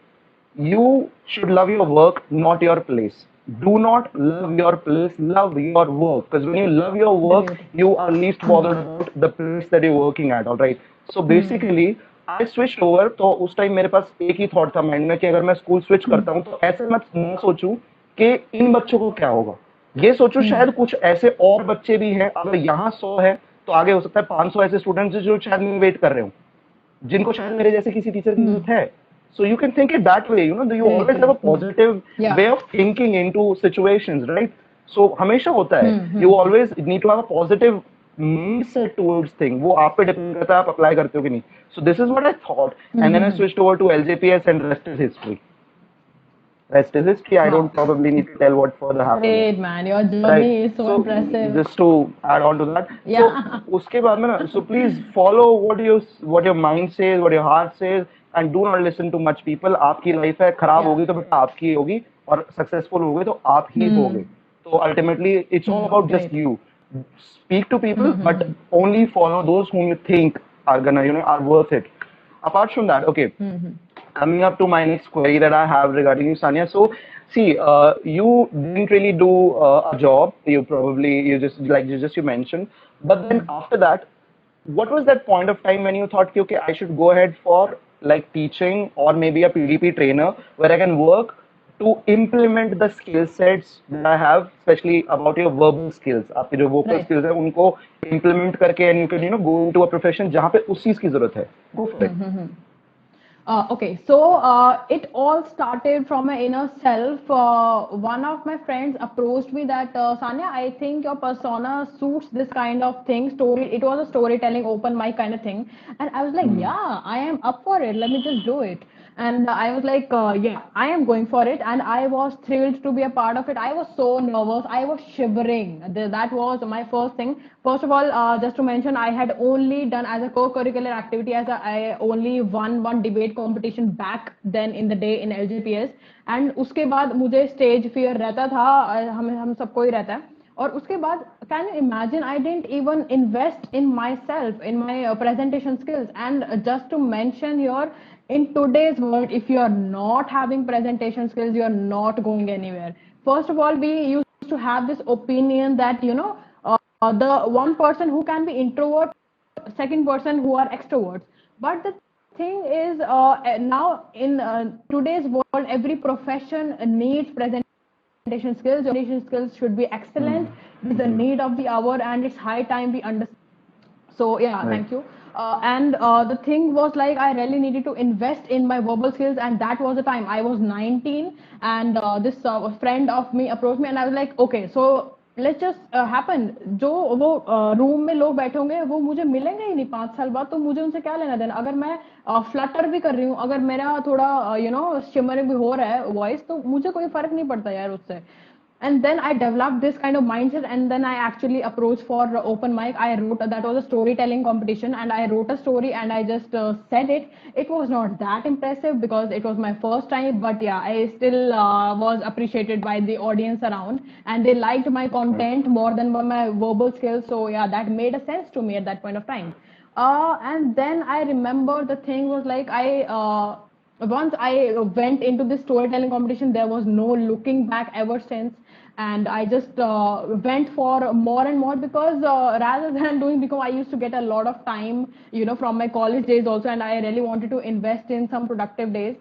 you should love your work, not your place. Do not love your place, love your work. Because when you love your work, Great. you are least Hmm. bothered about the place that you're working at, all right? So Hmm. basically, I switched over. तो उस time मेरे पास एक ही thought था mind में कि अगर मैं school switch Hmm. करता हूँ तो ऐसे मत ना सोचूं कि इन बच्चों को क्या होगा. ये सोचूं Hmm. शायद कुछ ऐसे और बच्चे भी हैं. अगर यहाँ 100 है तो आगे हो सकता है 500 ऐसे स्टूडेंट्स जो शायद मैं वेट कर रहे हूँ, जिनको शायद मेरे जैसे किसी टीचर की Hmm. जरूरत है. So you can think it that way, you Great. always have a Great. Hmm. positive Yeah. way of thinking into situations, right? So हमेशा होता है, Hmm. you Hmm. always need to have a positive mindset towards thing. वो आप पे depend करता है आप apply करते हो कि नहीं. So this is what I thought, and then I Hmm. switched over to LJPS, and rest is history. Rest is history. I don't Wow. probably need to tell what further happened. Great, man. Your Right. journey is so So impressive. just to add on to that, so Yeah. उसके बाद में ना, so please follow what your mind says, what your heart says, and do not listen to much people. आपकी life है, खराब Yeah. होगी तो बेटा आपकी ही होगी, और सक्सेसफुल होगे तो आप ही होगे. Hmm. तो ultimately it's all Hmm. about just Great. you. Speak to people, Hmm. but Hmm. only follow those whom you think are gonna, are worth it. Apart from that, okay, Hmm. Hmm. coming up to my next query that I have regarding you, Sanya. So, see, you didn't really do a job. You mentioned, but then Hmm. after that, what was that point of time when you thought, okay, I should go ahead for like teaching or maybe a PDP trainer where I can work to implement the skill sets that I have, especially about your verbal skills. आपके जो vocal Right. skills है उनको implement करके, and you can go into a profession जहाँ पे उस चीज की जरूरत है. Go for it. Hmm. Hmm. Okay, so it all started from my inner self. One of my friends approached me that Sanya, I think your persona suits this kind of thing. It was a storytelling, open mic kind of thing, and I was like, yeah, I am up for it. Let me just do it. And I was like, yeah, I am going for it. And I was thrilled to be a part of it. I was so nervous. I was shivering. That was my first thing. First of all, just to mention, I had only done as a co-curricular activity as I only won one debate competition back then in the day in LGPS. And उसके बाद मुझे stage fear रहता था, हम सबको ही रहता है. और उसके बाद can you imagine, I didn't even invest in myself, in my presentation skills. And just to mention here, In today's world, if you are not having presentation skills, you are not going anywhere. First of all, we used to have this opinion that, the one person who can be introvert, second person who are extroverts. But the thing is, now in today's world, every profession needs presentation skills. Your presentation skills should be excellent. Mm. It is the Mm. need of the hour, and it's high time we understand. So yeah, Right. thank you. And the thing was like I really needed to invest in my verbal skills, and that was the time I was 19, and this friend of me approached me, and I was like, okay, so let's just happen. जो वो room में लोग बैठे होंगे वो मुझे मिलेंगे ही नहीं 5 साल बाद, तो मुझे उनसे क्या लेना देना। अगर मैं फ्लटर भी कर रही हूँ, अगर मेरा थोड़ा शिमरिंग भी हो रहा है वॉइस, तो मुझे कोई फर्क नहीं पड़ता यार उससे। And then I developed this kind of mindset, and then I actually approached for open mic. I wrote, that was a storytelling competition, and I wrote a story and I just said it. It was not that impressive because it was my first time, but yeah, I still was appreciated by the audience around, and they liked my Right. content more than my verbal skills. So yeah, that made a sense to me at that point of time. And then I remember the thing was like once I went into this storytelling competition, there was no looking back ever since. And I just went for more and more because rather than doing, because I used to get a lot of time, from my college days also, and I really wanted to invest in some productive days.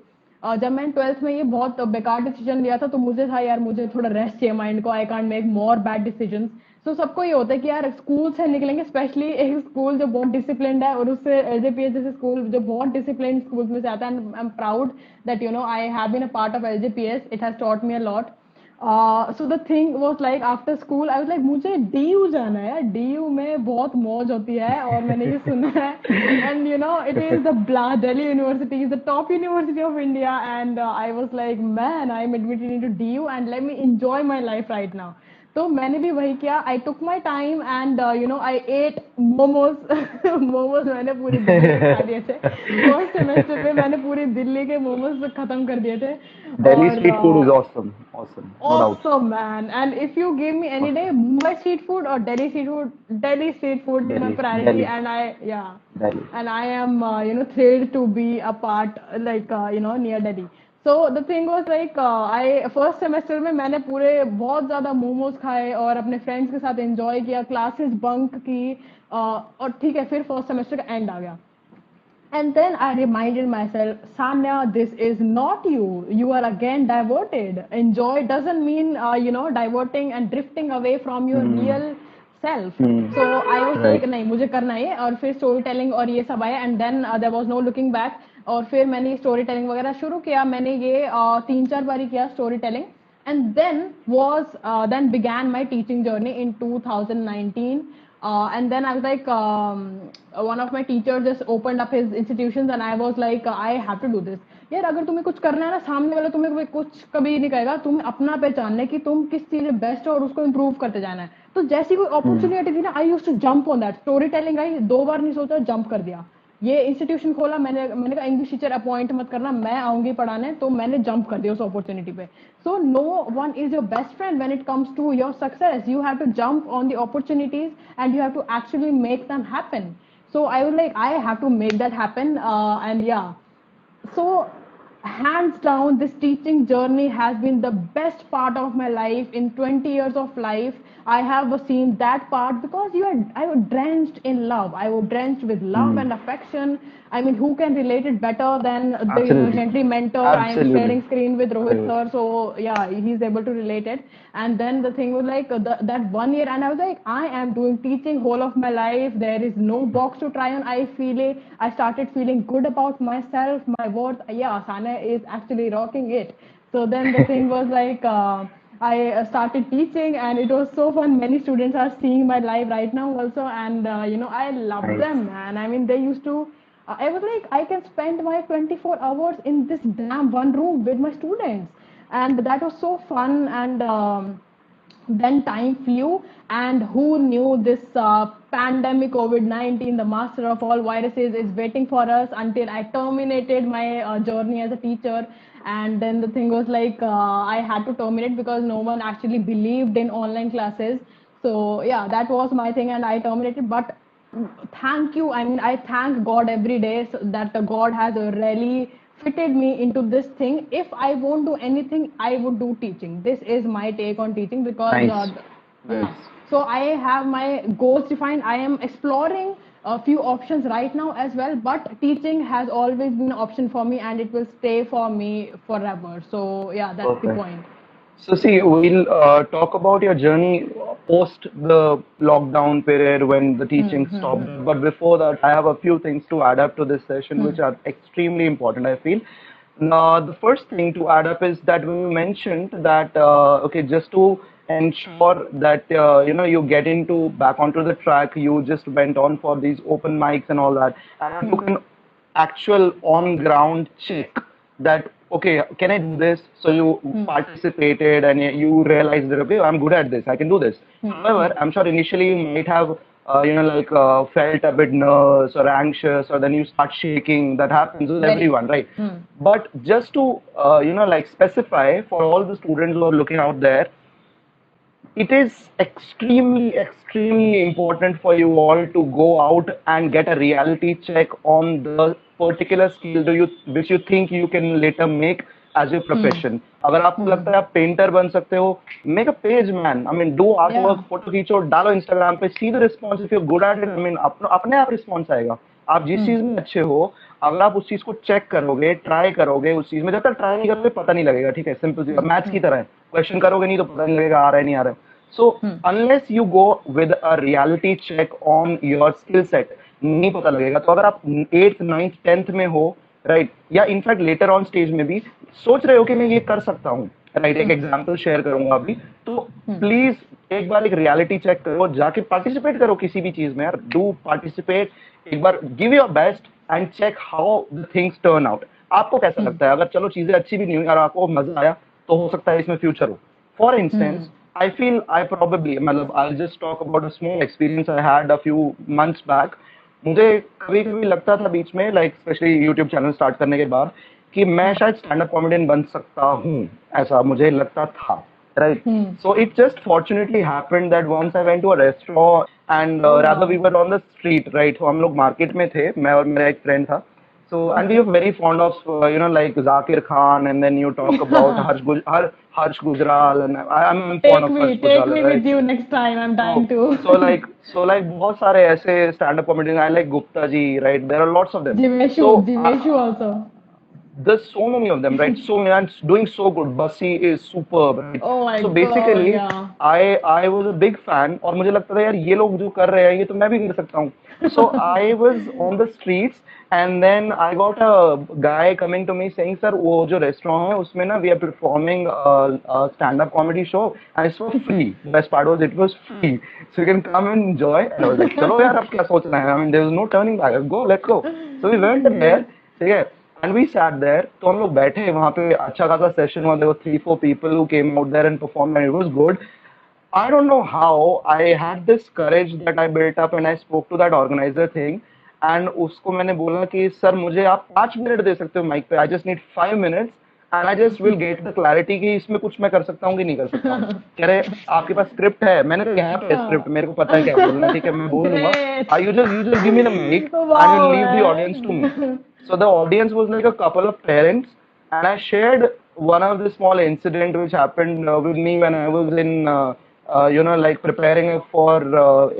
जब मैंने 12th में ये बहुत बेकार decision लिया था, तो मुझे था यार मुझे थोड़ा रेस्ट चाहिए माइंड को, I can't make more bad decisions. तो सबको ये होता है कि यार स्कूल से निकलेंगे, स्पेशली एक स्कूल जो बहुत डिसिप्लिन्ड है, और उससे एलजेपीएस जैसे स्कूल जो बहुत डिसिप्लिन स्कूल में से आता है, and I am proud that I have been a part of LJPS, it has taught me a lot. So the thing was like after school I was like मुझे DU जाना है यार, DU में बहुत मौज होती है और मैंने ये सुना है। And it is the Delhi University is the top university of India, and I was like man, I'm admitted into DU and let me enjoy my life right now. तो मैंने भी वही किया, I took my time and I ate momos. Momos मैंने पूरी दिल्ली के खा दिए थे। फर्स्ट सेमेस्टर में मैंने पूरी दिल्ली के मोमोज खत्म कर दिए थे। Delhi और street food is awesome. Awesome. No doubt. awesome man, and if you give me any day Awesome. Mumbai street food or Delhi street food, Delhi street food is my Delhi. priority, Delhi. and I yeah, Delhi. and I am thrilled to be a part like near Delhi. So the thing was like I first semester में मैंने पूरे बहुत ज़्यादा मोमोज खाए और अपने friends के साथ एंजॉय किया, क्लासेस बंक की, और ठीक है फिर फर्स्ट सेमेस्टर का एंड आ गया। And then I reminded myself, Sanya, this is not you. You are again diverted. Enjoy doesn't mean, diverting and drifting away from your Hmm. real self. Hmm. So I was like, Right. नहीं मुझे करना है, और फिर story telling और ये सब आया, and then there was no looking back. और फिर मैंने स्टोरी टेलिंग वगैरह शुरू किया, मैंने ये 3-4 बारी किया story telling, and then began my teaching journey in 2019. And then I was like, one of my teachers just opened up his institutions, and I was like, I have to do this. यार अगर तुम्हें कुछ करना है ना, सामने वाला तुम्हें कोई कुछ कभी नहीं कहेगा, तुम्हें अपना पहचानना है कि तुम किस चीज में बेस्ट हो और उसको इम्प्रूव करते जाना है। तो जैसी कोई Hmm. अपॉर्चुनिटी थी ना, I used to jump on that. Story telling I, 2 बार नहीं सोचा, जंप कर दिया। ये इंस्टीट्यूशन खोला, मैंने कहा इंग्लिश टीचर अपॉइंट मत करना, मैं आऊंगी पढ़ाने, तो मैंने जंप कर दिया उस अपॉर्चुनिटी पे। So no one is your best friend when it comes to your success, you have to jump on the opportunities and you have to actually make them happen. So I was like, I have to make that happen, and yeah, so hands down this teaching journey has been the best part of my life. In 20 years of life I have seen that part, because I was drenched in love, I was drenched with love Hmm. and affection. I mean, who can relate it better than the Absolutely. gentry mentor? I am Absolutely. sharing screen with Rohit Right. sir, so yeah, he's able to relate it. And then the thing was like that one year, and I was like, I am doing teaching whole of my life, there is no box to try on. I started feeling good about myself, my worth. Yeah, Sana is actually rocking it. So then the thing was like I started teaching, and it was so fun. Many students are seeing my live right now also, and I love Nice. them, man. I mean, they used to I was like, I can spend my 24 hours in this damn one room with my students. And that was so fun. And then time flew, and who knew this pandemic COVID-19, the master of all viruses, is waiting for us, until I terminated my journey as a teacher. And then the thing was like, I had to terminate because no one actually believed in online classes. So yeah, that was my thing, and I terminated. But thank you. I mean, I thank God every day that God has really fitted me into this thing. If I won't do anything, I would do teaching. This is my take on teaching because, Nice, yeah. nice. So I have my goals defined. I am exploring a few options right now as well, but teaching has always been an option for me and it will stay for me forever. So yeah, that's the Perfect. point. So see, we'll talk about your journey post the lockdown period when the Hmm, teaching hmm, stopped. hmm, But before that, I have a few things to add up to this session, which hmm, are extremely important, I feel. Now, the first thing to add up is that when you mentioned that, okay, just to ensure that you get into back onto the track, you just went on for these open mics and all that, and you hmm, took an actual on ground check that okay, can I do this? So you hmm, participated and you realized that okay, I'm good at this, I can do this. hmm, However, hmm. I'm sure initially you might have felt a bit nervous or anxious, or then you start shaking. That happens with Very. everyone, right? Hmm. But just to specify for all the students who are looking out there, it is extremely important for you all to go out and get a reality check on the particular skill do you which you think you can later make as your Hmm. profession. अगर आपको Hmm. लगता है आप painter बन सकते हो, make a page man. I mean, do Yeah. artwork, photo खींचो, डालो इंस्टाग्राम पे, see the response. If you're good at it, I mean, अपने आप रिस्पॉन्स आएगा. आप जिस Hmm. चीज में अच्छे हो, अगर आप उस चीज को चेक करोगे, ट्राई करोगे उस चीज में, जब तक ट्राई नहीं करोगे पता नहीं लगेगा. ठीक है, सिंपल सी, Hmm. Maths Hmm. की तरह है, क्वेश्चन करोगे नहीं तो पता नहीं लगेगा आ रहा है नहीं आ रहा है. So Hmm. unless you go with a reality check on your skill set, नहीं पता लगेगा. तो अगर आप 8th 9th 10th में हो, राइट, या इनफैक्ट लेटर ऑन स्टेज में भी सोच रहे हो कि मैं ये कर सकता हूँ, राइट, एक Hmm. एग्जांपल शेयर करूंगा अभी, तो Hmm. प्लीज एक बार एक रियलिटी चेक करो, जाके पार्टिसिपेट करो किसी भी चीज में यार, डू पार्टिसिपेट, एक बार give your best and check how the things turn out. आपको कैसा Hmm. लगता है? अगर चलो चीजें अच्छी भी नहीं हुई और आपको मजा आया, तो हो सकता है इसमें फ्यूचर हो. For Hmm. instance, I feel I probably, मतलब I'll just talk about a small experience I had a few months back. मुझे कभी कभी लगता था बीच में, like specially YouTube channel start करने के बाद, कि मैं Hmm. शायद स्टैंड अप कॉमेडियन बन सकता हूँ, ऐसा मुझे लगता था, right. Hmm. So it just fortunately happened that once I went to a restaurant and Oh rather we wow. were on the street, right. तो हम लोग मार्केट में थे, मैं और मेरा एक फ्रेंड था. So, and we Okay. were very fond of, like Zakir Khan, and then you talk about Harsh Gujral, and I'm fond of Harsh Take Gujral, me right? with you next time. I'm dying So, to. so like बहुत सारे ऐसे stand-up comedians. I like Gupta ji, right? There are lots of them. Jiveshu, So, Jiveshu also. there's so many of them, right? So many, and doing so good. Bassi is superb, right? Oh my So God, basically, yeah. I was a big fan, और मुझे लगता था यार ये लोग जो कर रहे हैं ये तो मैं भी कर सकता हूँ. So I was on the streets, and then I got a guy coming to me saying, sir, वो जो restaurant है उसमें ना we are performing a stand-up comedy show and it's for free. The best part was it was free, so you can come and enjoy. And I was like, चलो यार अब क्या सोचना है? I mean, there was no turning back. Let's go, let's go. So we went there, Great. ठीक है. And we sat there. तो हम लोग बैठे वहाँ पे, अच्छा खासा सेशन हुआ. There were 3-4 people who came out there and performed, and it was good. I don't know how I had this courage that I built up, and I spoke to that organizer thing. And उसको मैंने बोला कि sir मुझे आप 5 minute दे सकते हो mic पे. I just need 5 minutes, and I just will get the clarity कि इसमें कुछ मैं कर सकता हूँ कि नहीं कर सकता हूँ. कह रहे आपके पास स्क्रिप्ट है? मैंने कहा यहाँ पे Uh, स्क्रिप्ट, मेरे को पता है क्या बोलना है, ठीक है मैं बोल दूंगा. Great. You just give me the mic and you Wow, leave the audience to me. man. So the audience was like a couple of parents, and I shared one of the small incident which happened with me when I was in, like preparing for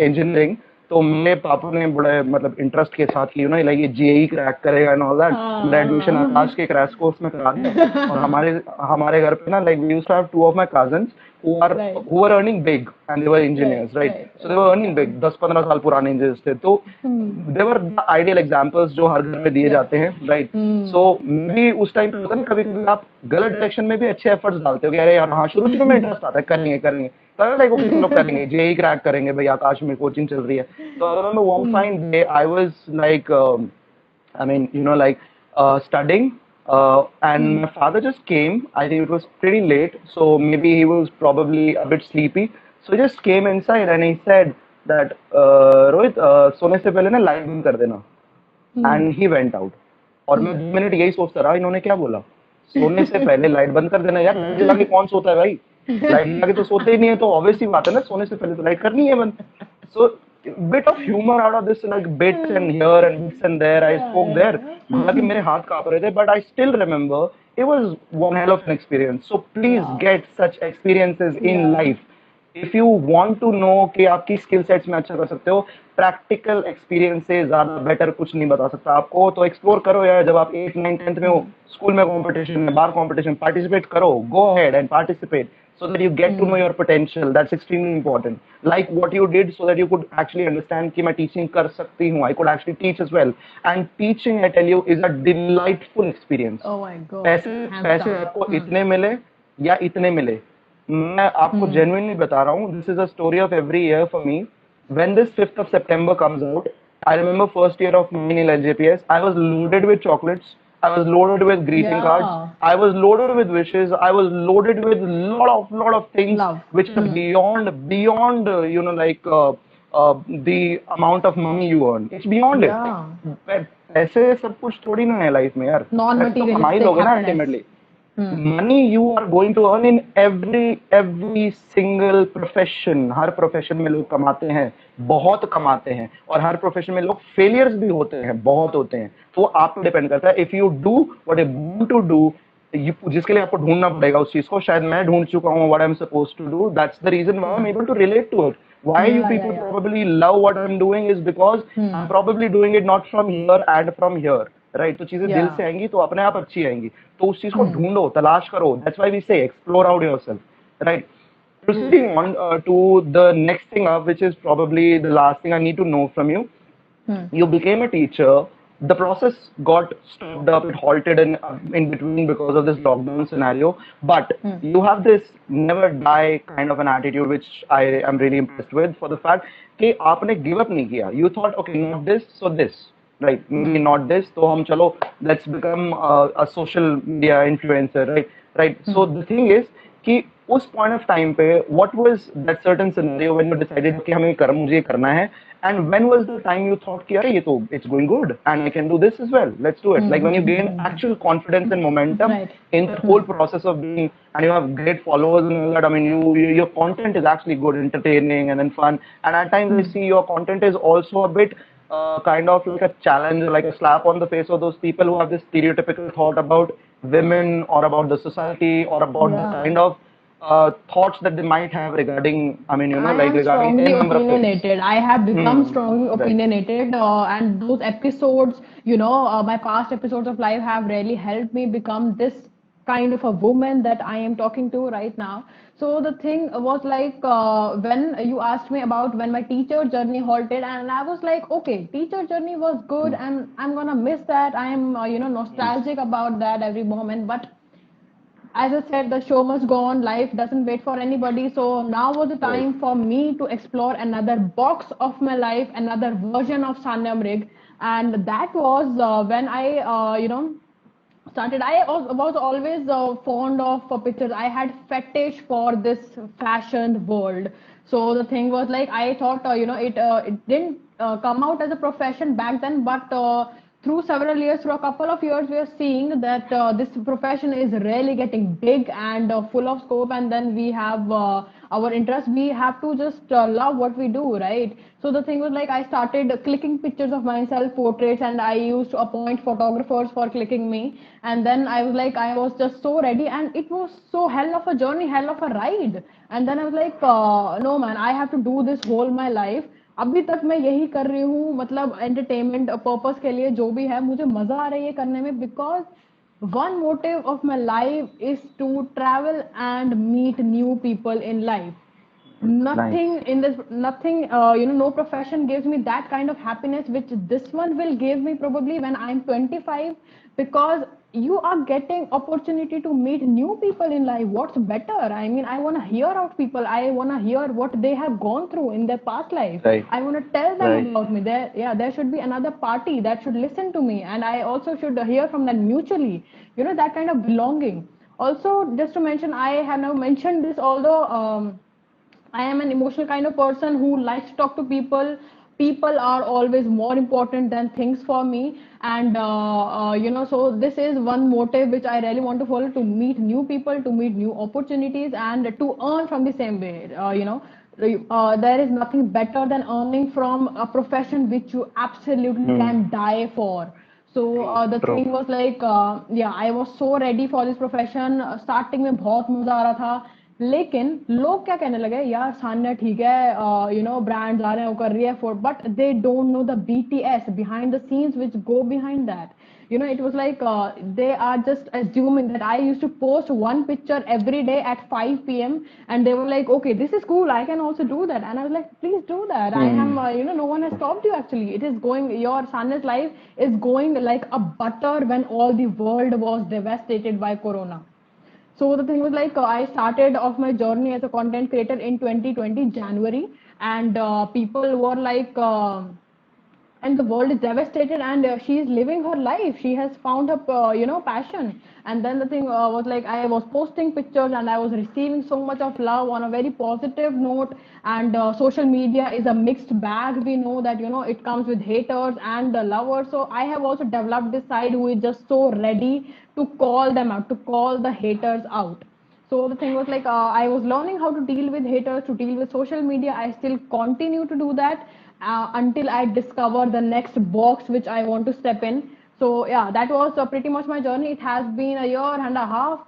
engineering. तो मेरे पापा ने बड़े मतलब interest के साथ कि like ये जेई क्रैक करेगा एंड ऑल दैट. मेरा एडमिशन आकाश के क्रैश कोर्स में करा दिया. और हमारे हमारे घर पे ना, like we used to have two of my cousins who are Right, who were earning big, and they were right, engineers, right? right, So they right. were earning big. 10-15 साल पुराने engineers थे. तो Hmm. they were the ideal examples जो हर घर में दिए Yeah. जाते हैं, right? Hmm. So भी उस टाइम पे होता है ना, कभी कभी आप गलत डायरेक्शन में भी अच्छे एफर्ट्स डालते हो कि अरे यार हाँ शुरू शुरू में इंटरेस्ट आता है, करेंगे करेंगे, तो लाइक ओके चलो करेंगे, जेई क्रैक करेंगे भाई, आकाश में कोचिंग चल रही है. तो I remember one Hmm. fine day I was like I mean, studying, and Hmm. my father just came. I think it was pretty late, so maybe he was probably a bit sleepy. So he just came inside and he said that, Rohit, सोने से पहले ना light बंद कर देना. Hmm. And he went out. और मैं Hmm. 2 minute यही सोचता रहा इन्होंने क्या बोला. सोने से पहले लाइट बंद कर देना. यार लाइट जला के कौन सोता है भाई? लाइट जला के तो सोते ही नहीं है, तो ऑब्वियस ही बात है ना, सोने से पहले तो लाइट करनी है बंद. So bit of humor out of this, like bits and here and bits and there. I Yeah, spoke there. हालांकि yeah. मेरे हाथ कांप रहे थे, but I still remember it was one hell of an experience. So please Yeah, get such experiences in yeah. life. If you want to know कि आपकी skill sets में अच्छा कर सकते हो, practical experience से ज़्यादा better कुछ नहीं बता सकता आपको. तो explore करो यार. जब आप 8, 9, 10th में हो, Hmm. school में competition है, bar competition, participate करो. Go ahead and participate so that you get to know Hmm. your potential. That's extremely important. Like what you did, so that you could actually understand कि मैं teaching कर सकती हूँ. I could actually teach as well. And teaching, I tell you, is a delightful experience. Oh my God, पैसे hands पैसे down. आपको Hmm. इतने मिले या इतने मिले, मैं आपको Hmm. genuinely बता रहा हूँ. This is a story of every year for me. When this 5th of September comes out, I remember first year of mine in LJPS, I was loaded with chocolates. I was loaded with greeting cards. Yeah, I was loaded with wishes. I was loaded with lot of things love. which are Hmm. beyond the amount of money you earn. It's beyond it. Yeah, पैसे सब कुछ थोड़ी ना है life में यार. पैसे तो कमा ही non-materialistic लोगे ना happiness. Ultimately. Hmm. Money you are going to earn in every single profession. Her profession में लोग कमाते हैं, बहुत कमाते हैं, और हर प्रोफेशन में लोग फेलियर्स भी होते हैं, बहुत होते हैं. तो वो आप पे डिपेंड करता है. If you do what you want to do, जिसके लिए आपको ढूंढना पड़ेगा उस चीज को. शायद मैं ढूंढ चुका हूँ what I am suppose to do. That's the reason why I am able to relate to it. Why you Yeah, yeah, people yeah. probably love what I'm doing is because I'm Hmm. probably doing it not from here and from here. Right. तो चीजें दिल Yeah. से आएंगी तो अपने आप अच्छी आएंगी. तो उस चीज को Hmm. ढूंढो, तलाश करो. दैट्स व्हाई वी से explore out yourself. Right. Proceeding on to the next thing up, which is probably the last thing I need to know from you. Hmm. You became a teacher. The process got stopped up, it halted in between because of this lockdown scenario. But Hmm. you have this never die kind of an attitude, which I am really impressed with, for the fact कि आपने give up नहीं किया. You thought, okay, not this, so this. Right, maybe Hmm. not this, तो हम चलो, let's become a social media influencer, right? Right. So Hmm. the thing is कि उस point of time पे what was that certain scenario when you decided कि हमें मुझे ये करना है, and when was the time you thought कि अरे ये तो it's going good and I can do this as well, let's do it. Hmm. Like when you Hmm. gain Hmm. Hmm. actual confidence and momentum Right. in that Hmm. whole process of being, and you have great followers and all that. I mean, your content is actually good, entertaining, and then fun. And at times I Hmm. see your content is also a bit kind of like a challenge, like a slap on the face of those people who have this stereotypical thought about women or about the society or about the Yeah. kind of thoughts that they might have regarding, I mean, I like am regarding strongly n number of things. opinionated. I have become strongly Right. opinionated, and those episodes, my past episodes of life have really helped me become this kind of a woman that I am talking to right now. So the thing was like when you asked me about when my teacher journey halted, and I was like, okay, teacher journey was good, and I'm gonna miss that. I am, nostalgic about that every moment, but as I said, the show must go on. Life doesn't wait for anybody. So now was the Right. time for me to explore another box of my life, another version of Sanyam Rig. And that was when I, started. I was always fond of pictures. I had fetish for this fashion world. So the thing was like I thought, it didn't come out as a profession back then, but through several years, through a couple of years, we are seeing that this profession is really getting big and full of scope. And then we have our interest. We have to just love what we do, right? So the thing was like I started clicking pictures of myself, portraits, and I used to appoint photographers for clicking me. And then I was like, I was just so ready, and it was so hell of a journey, hell of a ride. And then I was like, no man, I have to do this whole my life. अभी तक मैं यही कर रही हूँ, मतलब entertainment purpose के लिए जो भी है, मुझे मजा आ रही है करने में, because one motive of my life is to travel and meet new people in life. Nice. Nothing, no profession gives me that kind of happiness which this one will give me probably when I'm 25, because you are getting opportunity to meet new people in life. What's better? I mean, I want to hear out people. I want to hear what they have gone through in their past life. Right. I want to tell them Right. about me. There should be another party that should listen to me, and I also should hear from them mutually. That kind of belonging. Also, just to mention, I have now mentioned this, although I am an emotional kind of person who likes to talk to people. People are always more important than things for me, and so this is one motive which I really want to follow: to meet new people, to meet new opportunities, and to earn from the same way. there is nothing better than earning from a profession which you absolutely Hmm. can die for. So True. the True. thing was like, yeah, I was so ready for this profession. Starting में बहुत मजा आ रहा था, लेकिन लोग क्या कहने लगे, यार सान्या ठीक है, ब्रांड्स आ रहे हैं, वो कर रही है for, but they don't know the BTS, behind the scenes, which go behind that. It was like, they are just assuming that I used to post one picture every day at 5 p.m. and they were like, okay, this is cool, I can also do that. And I was like, please do that. I am, Hmm. no one has stopped you actually. It is going, your Sanya's life is going like a butter when all the world was devastated by Corona. So the thing was like, I started off my journey as a content creator in 2020 January, and people were like, and the world is devastated, and she is living her life. She has found her passion. And then the thing was like, I was posting pictures and I was receiving so much of love on a very positive note. And social media is a mixed bag. We know that it comes with haters and lovers. So I have also developed this side who is just so ready to call them out, to call the haters out. So the thing was like, I was learning how to deal with haters, to deal with social media. I still continue to do that until I discover the next box which I want to step in. So yeah, that was pretty much my journey. It has been a year and a half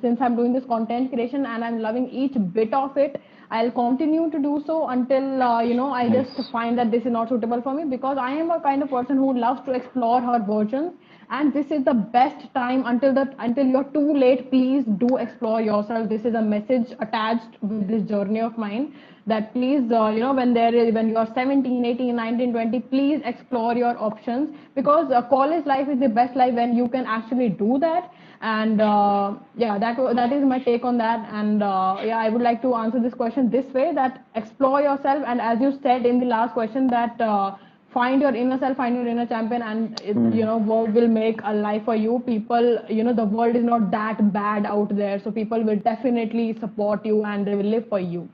since I'm doing this content creation, and I'm loving each bit of it. I'll continue to do so until I just Nice. find that this is not suitable for me, because I am a kind of person who loves to explore her versions, and this is the best time. Until you're too late, please do explore yourself. This is a message attached with this journey of mine, that please, when you are 17, 18, 19, 20, please explore your options, because college life is the best life when you can actually do that. And yeah, that is my take on that. And yeah, I would like to answer this question this way, that explore yourself, and as you said in the last question, that find your inner self, find your inner champion, and Hmm. world will make a life for you. People, the world is not that bad out there, so people will definitely support you and they will live for you.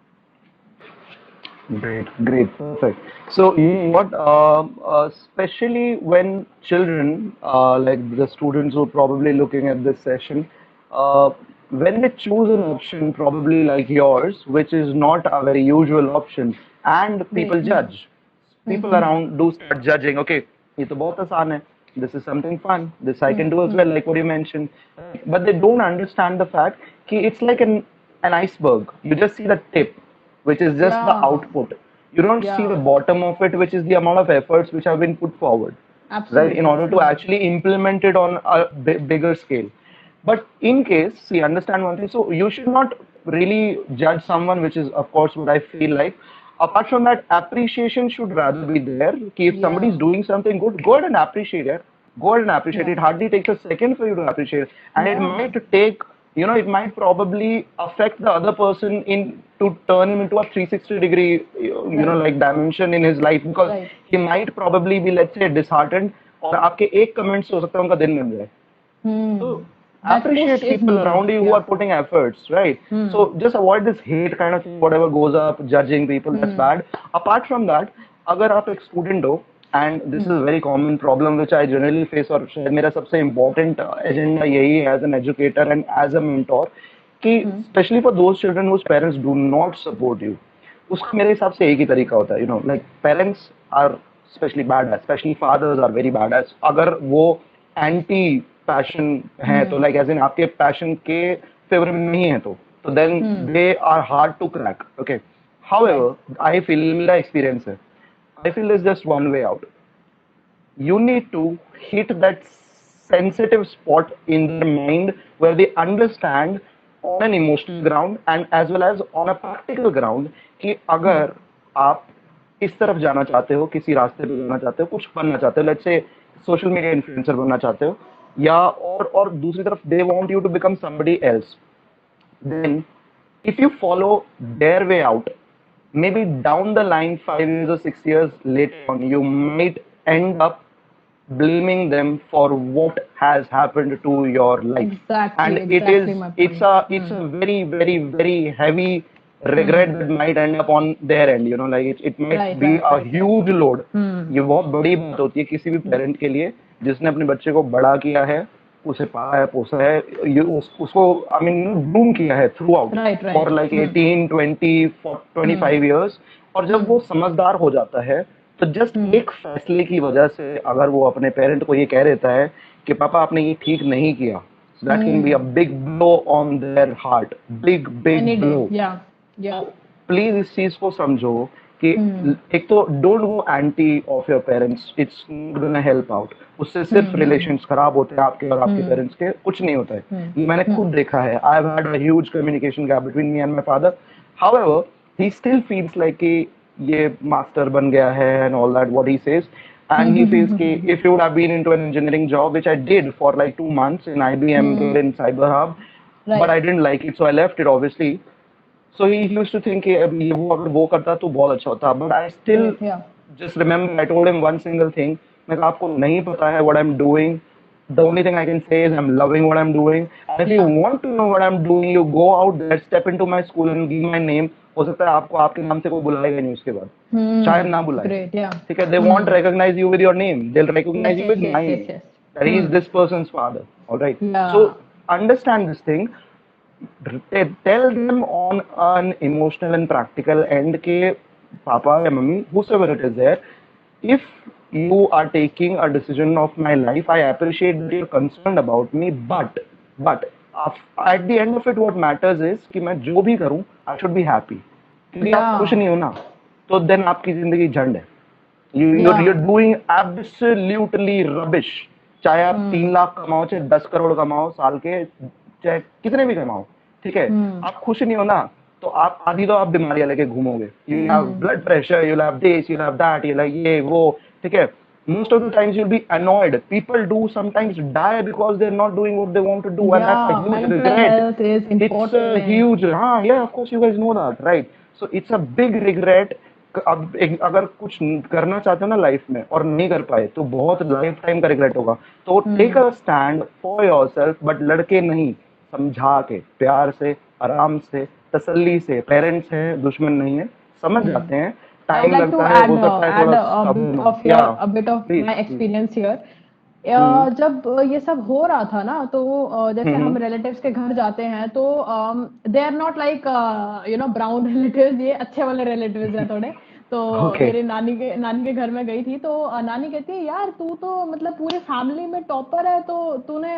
Great, great, perfect. So, you know what, especially when children, like the students who are probably looking at this session, uh, when they choose an option, probably like yours, which is not a very usual option, and people Hmm. judge, Hmm. people Hmm. around do start judging. Okay, ये तो बहुत आसान है. This is something fun. This I can Hmm. do as Hmm. well, like what you mentioned. But they don't understand the fact that it's like an iceberg. You just see the tip, which is just the Yeah. output. You don't see the Yeah. bottom of it, which is the amount of efforts which have been put forward, right, in Absolutely. order to Hmm. actually implement it on a bigger scale. But in case, see, understand one thing. So you should not really judge someone, which is, of course, what I feel like. Apart from that, appreciation should rather be there. Ki if somebody is Yeah. doing something good, go ahead and appreciate it. Go ahead and appreciate it. Yeah. Hardly takes a second for you to appreciate it, and it Yeah. might take, it might probably affect the other person in to turn him into a 360-degree, Right. like dimension in his life, because Right. he might probably be, let's say, disheartened, और आपके एक comment से हो सकता है उनका दिन बन जाए. Hmm. So That push appreciate is people needed. around you who are Yeah. putting efforts, right? Hmm. So just avoid this hate kind of thing, whatever goes up, judging people, that's Hmm. bad. Apart from that, अगर आप एक student हो, and this is Hmm. a very common problem which I generally face, और शायद मेरा सबसे important agenda यही है as an educator and as a mentor, कि Hmm. especially for those children whose parents do not support you, उसका मेरे हिसाब से एक ही तरीका होता है, like parents are especially badass, especially fathers are very badass. अगर वो एंटी पैशन है तो, Hmm. लाइक एज इन आपके पैशन के फेवर में नहीं है तो then Hmm. They are hard to crack. Okay, Right. However I feel, मेरा एक्सपीरियंस है, I feel is just one way out. You need to hit that sensitive spot in their mind where they understand on an emotional ground and as well as on a practical ground कि Hmm. अगर आप इस तरफ जाना चाहते हो, किसी रास्ते पे जाना चाहते हो, कुछ बनना चाहते हो, let's say social media influencer बनना चाहते हो, या और दूसरी तरफ they want you to become somebody else, then if you follow their way out, maybe down the line 5 years or 6 years later on, you might end up blaming them for what has happened to your life, Exactly. and it Exactly is my it's point. a it's Hmm. a very very very heavy regret Hmm. that might end up on their end, like it might Right. be Right. a Right. Right. huge load. Hmm. ये बहुत बड़ी बात होती है किसी भी parent के लिए जिसने अपने बच्चे को बड़ा किया है, उसे पाला है, पोसा है, उसको आई मीन ग्रूम किया है through out Right, for right. Like 18, 20, 25 years। और जब वो Hmm. समझदार हो जाता है तो जस्ट Hmm. एक फैसले की वजह से अगर वो अपने पेरेंट को ये कह देता है कि पापा आपने ये ठीक नहीं किया, that can be a Hmm. Big blow on their heart, big big Any day. Blow. Yeah. तो Yeah. प्लीज इस चीज को समझो कि Hmm. एक तो don't go anti of your parents, it's not gonna help out. उससे सिर्फ Hmm. Hmm. रिलेशंस खराब होते हैं आपके और आपके Hmm. पेरेंट्स के, कुछ नहीं होता है। Hmm. ये मैंने Hmm. खुद देखा है। I have had a huge communication gap between me and my father. However he still feels like कि ये मास्टर बन गया है and all that what he says, and he feels कि Hmm. if you would have been into an engineering job, which I did for like 2 months in IBM there in Cyber Hub, but I Right. didn't like it, so I left it obviously. So he used to think कि अब ये वो अगर वो करता तो बहुत अच्छा होता, but I still Right. Yeah. just remember I told him one single thing, मैं कहा आपको नहीं पता है what I'm doing, the only thing I can say is I'm loving what I'm doing, and if you Yeah. want to know what I'm doing, you go out there, step into my school and give my name। हो सकता है आपको आपके नाम से कोई बुलाएगा नहीं उसके बाद, शायद ना बुलाए, Great. Yeah. ठीक है। They won't recognize you with your name, they'll recognize Yes. you Yes. with Yes. my Yes. name, Yes. that he is this person's father, all right? So Yeah. understand this thing, tell them on an emotional and practical end ke papa or mummy, whosoever it is there, if you are taking a decision of my life, I appreciate that you're concerned about me, but at the end of it what matters is कि मैं जो भी करूं I should be happy। क्योंकि आप खुश Yeah. नहीं हो ना तो देन आपकी जिंदगी झंड है। you're Yeah. doing absolutely rubbish। चाहे आप 3 लाख कमाओ, चाहे 10 करोड़ कमाओ साल के, चाहे कितने भी कमाओ, ठीक है, आप खुश नहीं हो ना तो आप आधी तो आप बीमारियां लेके घूमोगे। You have blood pressure, you have this, you have that, you have ये वो, ठीक है। Most of the times you'll be annoyed. People do sometimes die because they're not doing what they want to do, and that's a Yeah. huge Mental regret। health is It's a important. huge, हाँ, yeah, of course you guys know that, right? So it's a big regret। अब अगर कुछ करना चाहते हो ना life में और नहीं कर पाए तो बहुत लाइफ टाइम का रिग्रेट होगा। तो take a stand for yourself, but लड़के नहीं, समझा के, प्यार से, आराम से, तसल्ली से। पेरेंट्स हैं, दुश्मन नहीं है, समझ जाते हैं, I would time like to लगता है, हो सकता है add थोड़ा a bit stubborn हो। of your या a bit of please my please. experience here. हम्म जब ये सब हो रहा था ना तो जैसे हम हम्म रिलेटिव्स के घर जाते हैं तो they are not like brown relatives, ये अच्छे वाले रिलेटिव्स हैं थोड़े। तो ओके। मेरे नानी के घर में गई थी तो नानी कहती है यार तू तो मतलब पूरी फैमिली में टॉपर है, तो तूने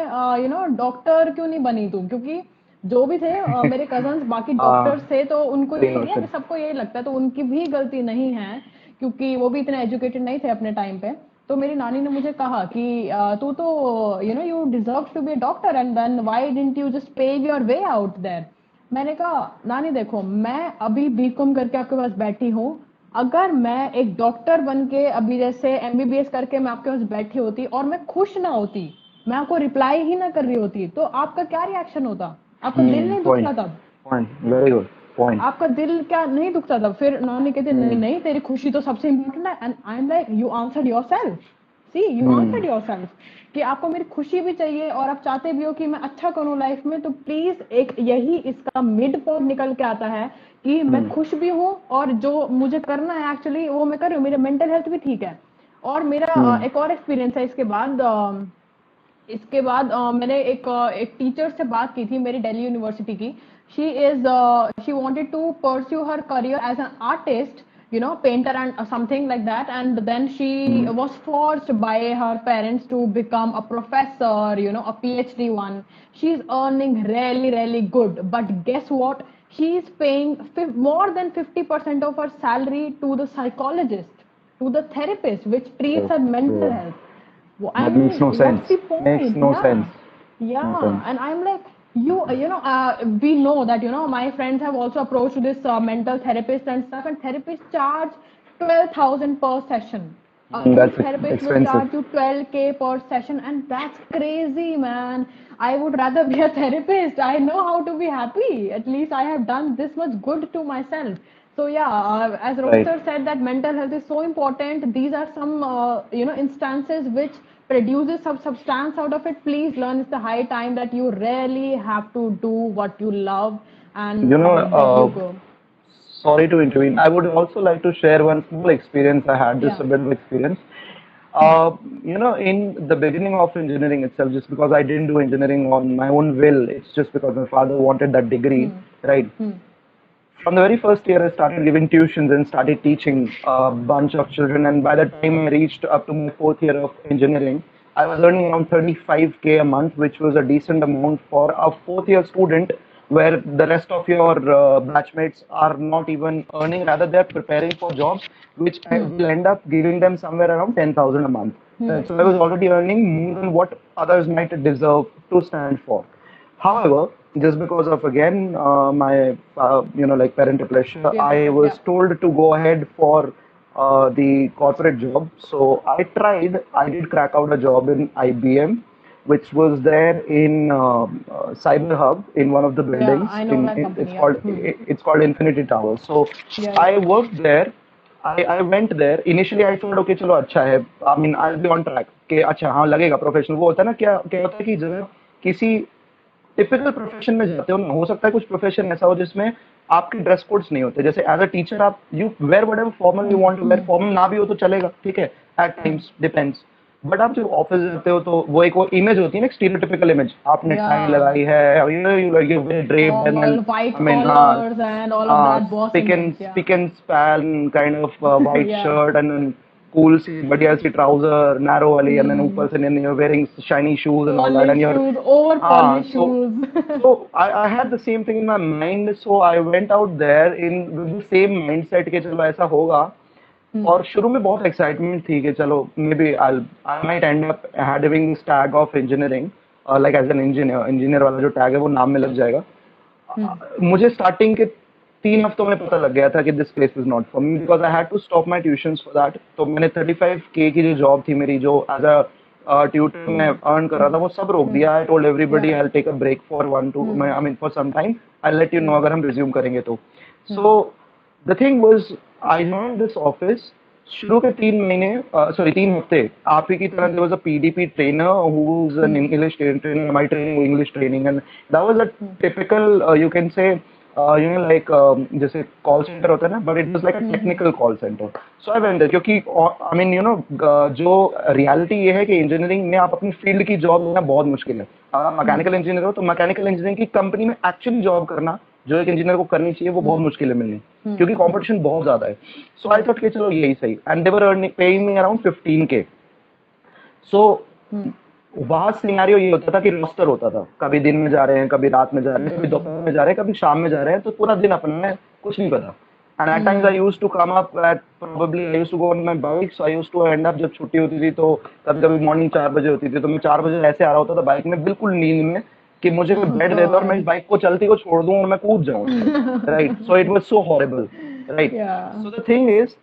डॉक्टर क्यों नहीं बनी तू, क्योंकि जो भी थे मेरे कजन्स बाकी डॉक्टर्स थे तो उनको वेरी यही है कि इनोसेंट। सबको यही लगता है, तो उनकी भी गलती नहीं है क्योंकि वो भी इतने एजुकेटेड नहीं थे अपने टाइम पे। तो मेरी नानी ने मुझे कहा कि तू तो you deserve to be a doctor and then why didn't you just pave your way out there. मैंने कहा नानी देखो मैं अभी बीकॉम करके आपके पास बैठी हूँ, अगर मैं एक डॉक्टर बन के अभी जैसे एमबीबीएस करके मैं आपके पास बैठी होती और मैं खुश ना होती, मैं आपको रिप्लाई ही ना कर रही होती, तो आपका क्या रिएक्शन होता? आपका दिल नहीं पॉइंट दुखता तब? Point very good point. आपका दिल क्या नहीं दुखता था? फिर नानी कहती नहीं नहीं तेरी खुशी तो सबसे इम्पोर्टेंट है, and I am like you answered yourself, see you answered yourself कि आपको मेरी खुशी भी चाहिए और आप चाहते भी हो कि मैं अच्छा करूं लाइफ में, तो प्लीज एक यही इसका मिड पॉइंट निकल के आता है कि मैं खुश भी हूँ और जो मुझे करना है एक्चुअली वो मैं कर रही हूँ, मेरा मेंटल हेल्थ भी ठीक है। और मेरा एक और एक्सपीरियंस है इसके बाद मैंने एक टीचर से बात की थी मेरी दिल्ली यूनिवर्सिटी की। She wanted to pursue her career as an artist, painter and something like that, and then she was forced by her parents to become a professor, a PhD one. She's earning really really good, but guess what, she's paying more than 50% of her salary to the psychologist, to the therapist which treats her mental health. I That makes no mean, what's sense. the Makes point? no sense. Yeah. No Yeah. sense. And I'm like, we know that, my friends have also approached this mental therapist and stuff, and therapists charge 12,000 per session. A good That's therapist will expensive. charge you 12K per session, and that's crazy, man. I would rather be a therapist. I know how to be happy. At least I have done this much good to myself. So yeah, as Rohit Right. sir said that mental health is so important. These are some instances which produces some substance out of it. Please learn. It's the high time that you really have to do what you love, and You know, there you go. sorry to intervene. I would also like to share one small experience I had, just Yeah. a bit of experience. Uh, in the beginning of engineering itself, just because I didn't do engineering on my own will, it's just because my father wanted that degree, Hmm. right? Hmm. From the very first year, I started giving tuitions and started teaching a bunch of children. And by the time I reached up to my fourth year of engineering, I was earning around 35K a month, which was a decent amount for a fourth year student, where the rest of your batchmates are not even earning, rather, they're preparing for jobs, which I Hmm. will end up giving them somewhere around 10,000 a month. Hmm. So I was already earning more than what others might deserve to stand for. However, just because of again my like parental pressure, Peer I pressure. Yeah. was told to go ahead for the corporate job. So I tried. I did crack out a job in IBM, which was there in Cyber Hub in one of the Yeah, buildings. I know that It's company. Yeah. called Infinity Tower. So Yeah. Yeah. I worked there. I went there. Initially, I thought, okay, चलो अच्छा है. I mean, I'll be on track. कि अच्छा हाँ लगेगा professional. वो होता है ना क्या क्या होता है कि जब आप किसी टिपिकल प्रोफेशन में जाते हो ना, हो सकता है कुछ प्रोफेशन ऐसा हो जिसमें आपके ड्रेस कोड्स नहीं होते. जैसे एज अ टीचर आप you wear whatever formal you Hmm. Want to wear, Hmm. Formal ना भी हो तो चलेगा, ठीक है, at Hmm. Times depends. But आप जब ऑफिस जाते हो तो वो एक वो इमेज होती है ना, एक स्टीरियोटिपिकल इमेज. आपने टाई Yeah. लगाई है, you very draped and Formal, then white I mean हाँ, collars and all of that boss image. Yeah. spick and span kind of white Yeah. shirt and then cool सी बढ़िया सी trouser narrow वाली, and then ऊपर Hmm. से then you're wearing shiny shoes and all that, and Polished you're shoes, over हाँ. polished So shoes. I had the same thing in my mind, so I went out there in with the same mindset कि चलो ऐसा होगा. Hmm. और शुरू में बहुत excitement थी कि चलो may be I might end up having this tag of engineering, like as an engineer. Engineer वाला जो टैग है वो नाम में लग जाएगा. Hmm. मुझे स्टार्टिंग के 3 हफ्तों में पता लग गया था कि this place is not for me, because I had to stop my tuitions for that. तो मैंने 35K की जो जॉब थी मेरी, जो एज अ ट्यूटर में Hmm. अर्न कर रहा Hmm. था, वो सब रोक Hmm. दिया. I told everybody Yeah. I take a break for one two Hmm. I mean for some time. I let you know Hmm. अगर हम रिज्यूम करेंगे तो. Hmm. So the thing was, I join this office. शुरू के 3 महीने, sorry 3 हफ्ते, आप ही की तरह Hmm. there was a PDP trainer who was an Hmm. English trainer, my training English training, and that was a Hmm. typical you can say like जैसे call centre होता है ना, but it was like a Hmm. Technical call centre. So I went there क्योंकि I mean जो reality ये है कि engineering में आप अपनी फील्ड की जॉब लेना बहुत मुश्किल है. अगर आप Hmm. मैकेनिकल इंजीनियर हो तो मैकेनिकल इंजीनियरिंग की कंपनी में एक्चुअली जॉब करना, जो एक इंजीनियर को करनी चाहिए, वो बहुत Hmm. मुश्किल है मिलनी, Hmm. क्योंकि Hmm. कंपटीशन बहुत ज्यादा है. सो आई Hmm. थॉट कि चलो यही सही, and they were earning paying me around 15K. So Hmm. वहां सिनेरियो ये होता था कि रोस्टर होता था, कभी दिन में जा रहे हैं, कभी रात में जा रहे हैं, कभी Hmm. दोपहर में जा रहे हैं, कभी शाम में जा रहे हैं, तो पूरा दिन अपना है, कुछ नहीं पता. And at times I Hmm. Used to come up at probably I used to go on my bike. So I used to end up, जब छुट्टी होती थी तो कभी कभी मॉर्निंग 4 बजे होती थी, तो मैं 4 बजे ऐसे आ रहा होता था बाइक में, बिल्कुल नींद में, कि मुझे कोई Oh बेड दे दो और मैं इस God. बाइक को चलती को छोड़ दूं और मैं कूद जाऊं उस पर. Right, so it was so horrible. Right. Yeah. So the thing is,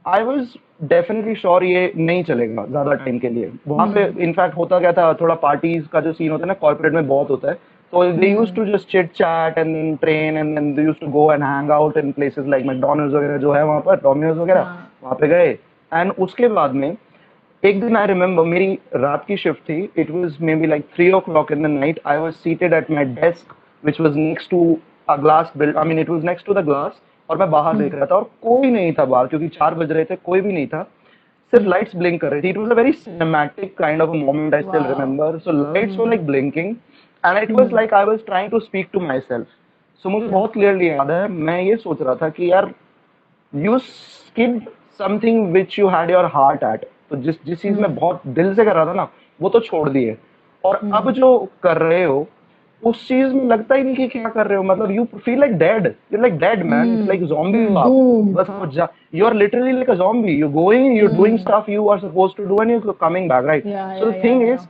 I was definitely sure ये नहीं चलेगा ज्यादा टाइम के लिए. वहां पे Hmm. इनफैक्ट होता क्या था, थोड़ा पार्टीज का जो सीन होता है ना, कॉर्पोरेट में बहुत होता है. तो they use Hmm. To just chit chat and then train and then they use to go and hang out in places like McDonald's वगैरह जो है वहां पर, डोमिनोज वगैरह, हाँ. वहां पे गए. एंड उसके बाद में एक दिन आई रिमेम्बर मेरी रात की शिफ्ट थी. It was may be like 3 o'clock in the night. I was seated at my desk which was next to a glass build, I mean it was next to the glass. और मैं बाहर देख Hmm. रहा था और कोई नहीं था बाहर, क्योंकि 4 बज रहे थे, कोई भी नहीं था. सिर्फ Hmm. लाइट्स ब्लिंक कर रही थी. It was a very cinematic kind of a moment, I still Wow. Remember. So lights were Hmm. Like blinking and it was Hmm. Like I was trying to speak to myself. So मुझे Yeah. बहुत clearly याद है, मैं ये सोच रहा था कि यार you skid something which you had your heart at. तो जिस जिस चीज में Hmm. बहुत दिल से कर रहा था ना, वो तो छोड़ दिए. और अब Hmm. जो कर रहे हो उस चीज में लगता ही नहीं कि क्या कर रहे हो. मतलब you feel like dead, you like dead man. It's like Hmm. Zombie हो Hmm. आप. Doomed. बस आप you are literally like a zombie. You going, you doing Hmm. Stuff you are suppose to do, and you coming back, right. Yeah. So Yeah. The Yeah. Thing Yeah. Is,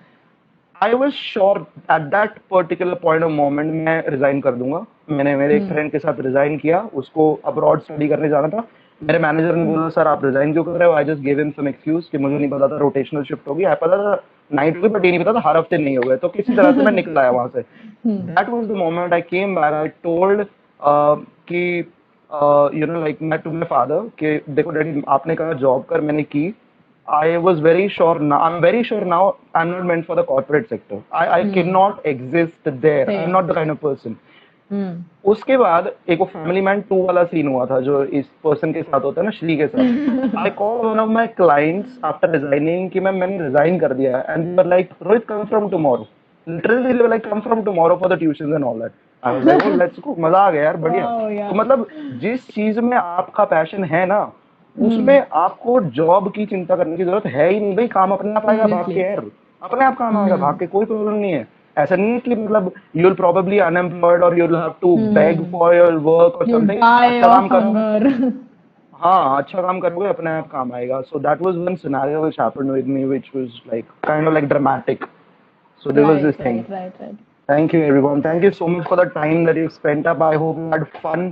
I was sure at that particular point of moment मैं resign कर दूंगा. मैंने मेरे एक Hmm. Friend के साथ resign किया. उसको अब्रॉड स्टडी करने जाना था. मेरे मैनेजर ने Hmm. बोला सर आप रिजाइन क्यों कर रहे हो. I just give him some excuse कि मुझे नहीं पता था रोटेशनल शिफ्ट होगी. आई पता था नाइट होगी, बट ये नहीं पता था हर हफ्ते नहीं हो गए. तो किसी तरह से मैं निकल आया वहां से. Hmm. That was the moment I came back. I told कि लाइक मैं टू माय फादर कि देखो डैडी, आपने कहा जॉब कर, मैंने की. I was very sure now. I'm very sure now. I'm not meant for the corporate sector. I Hmm. cannot exist there. I'm Same. not the kind of person. Hmm. उसके बाद एक वो family man 2 वाला scene हुआ था जो इस person के साथ होता है ना, श्री के साथ। I call one of my clients after resigning कि मैंने रिजाइन कर दिया है, and they were like Rohit come from tomorrow, literally they were like come from tomorrow for the tuitions and all that. I was like oh let's go, मजा आ गया यार, बढ़िया। Wow, तो yeah. मतलब जिस चीज में आपका पैशन है ना, Hmm. उसमें आपको जॉब की चिंता करने की जरूरत है ही नहीं भाई, काम अपने आप आएगा भाग के Seriously. यार, अपने आप काम आएगा भाग Hmm. के, कोई प्रॉब्लम नहीं है। ऐसा नहीं है कि मतलब you'll probably unemployed or you'll have to beg Hmm. for your work or You'll something। die अच्छा of काम करोगे, hunger. हाँ अच्छा काम करोगे अपने आप काम आएगा। So that was one scenario which happened with me, which was like kind of like dramatic. So there was Right, this thing. right, right, right. Thank you everyone. Thank you so much for the time that you spent up. I hope you had fun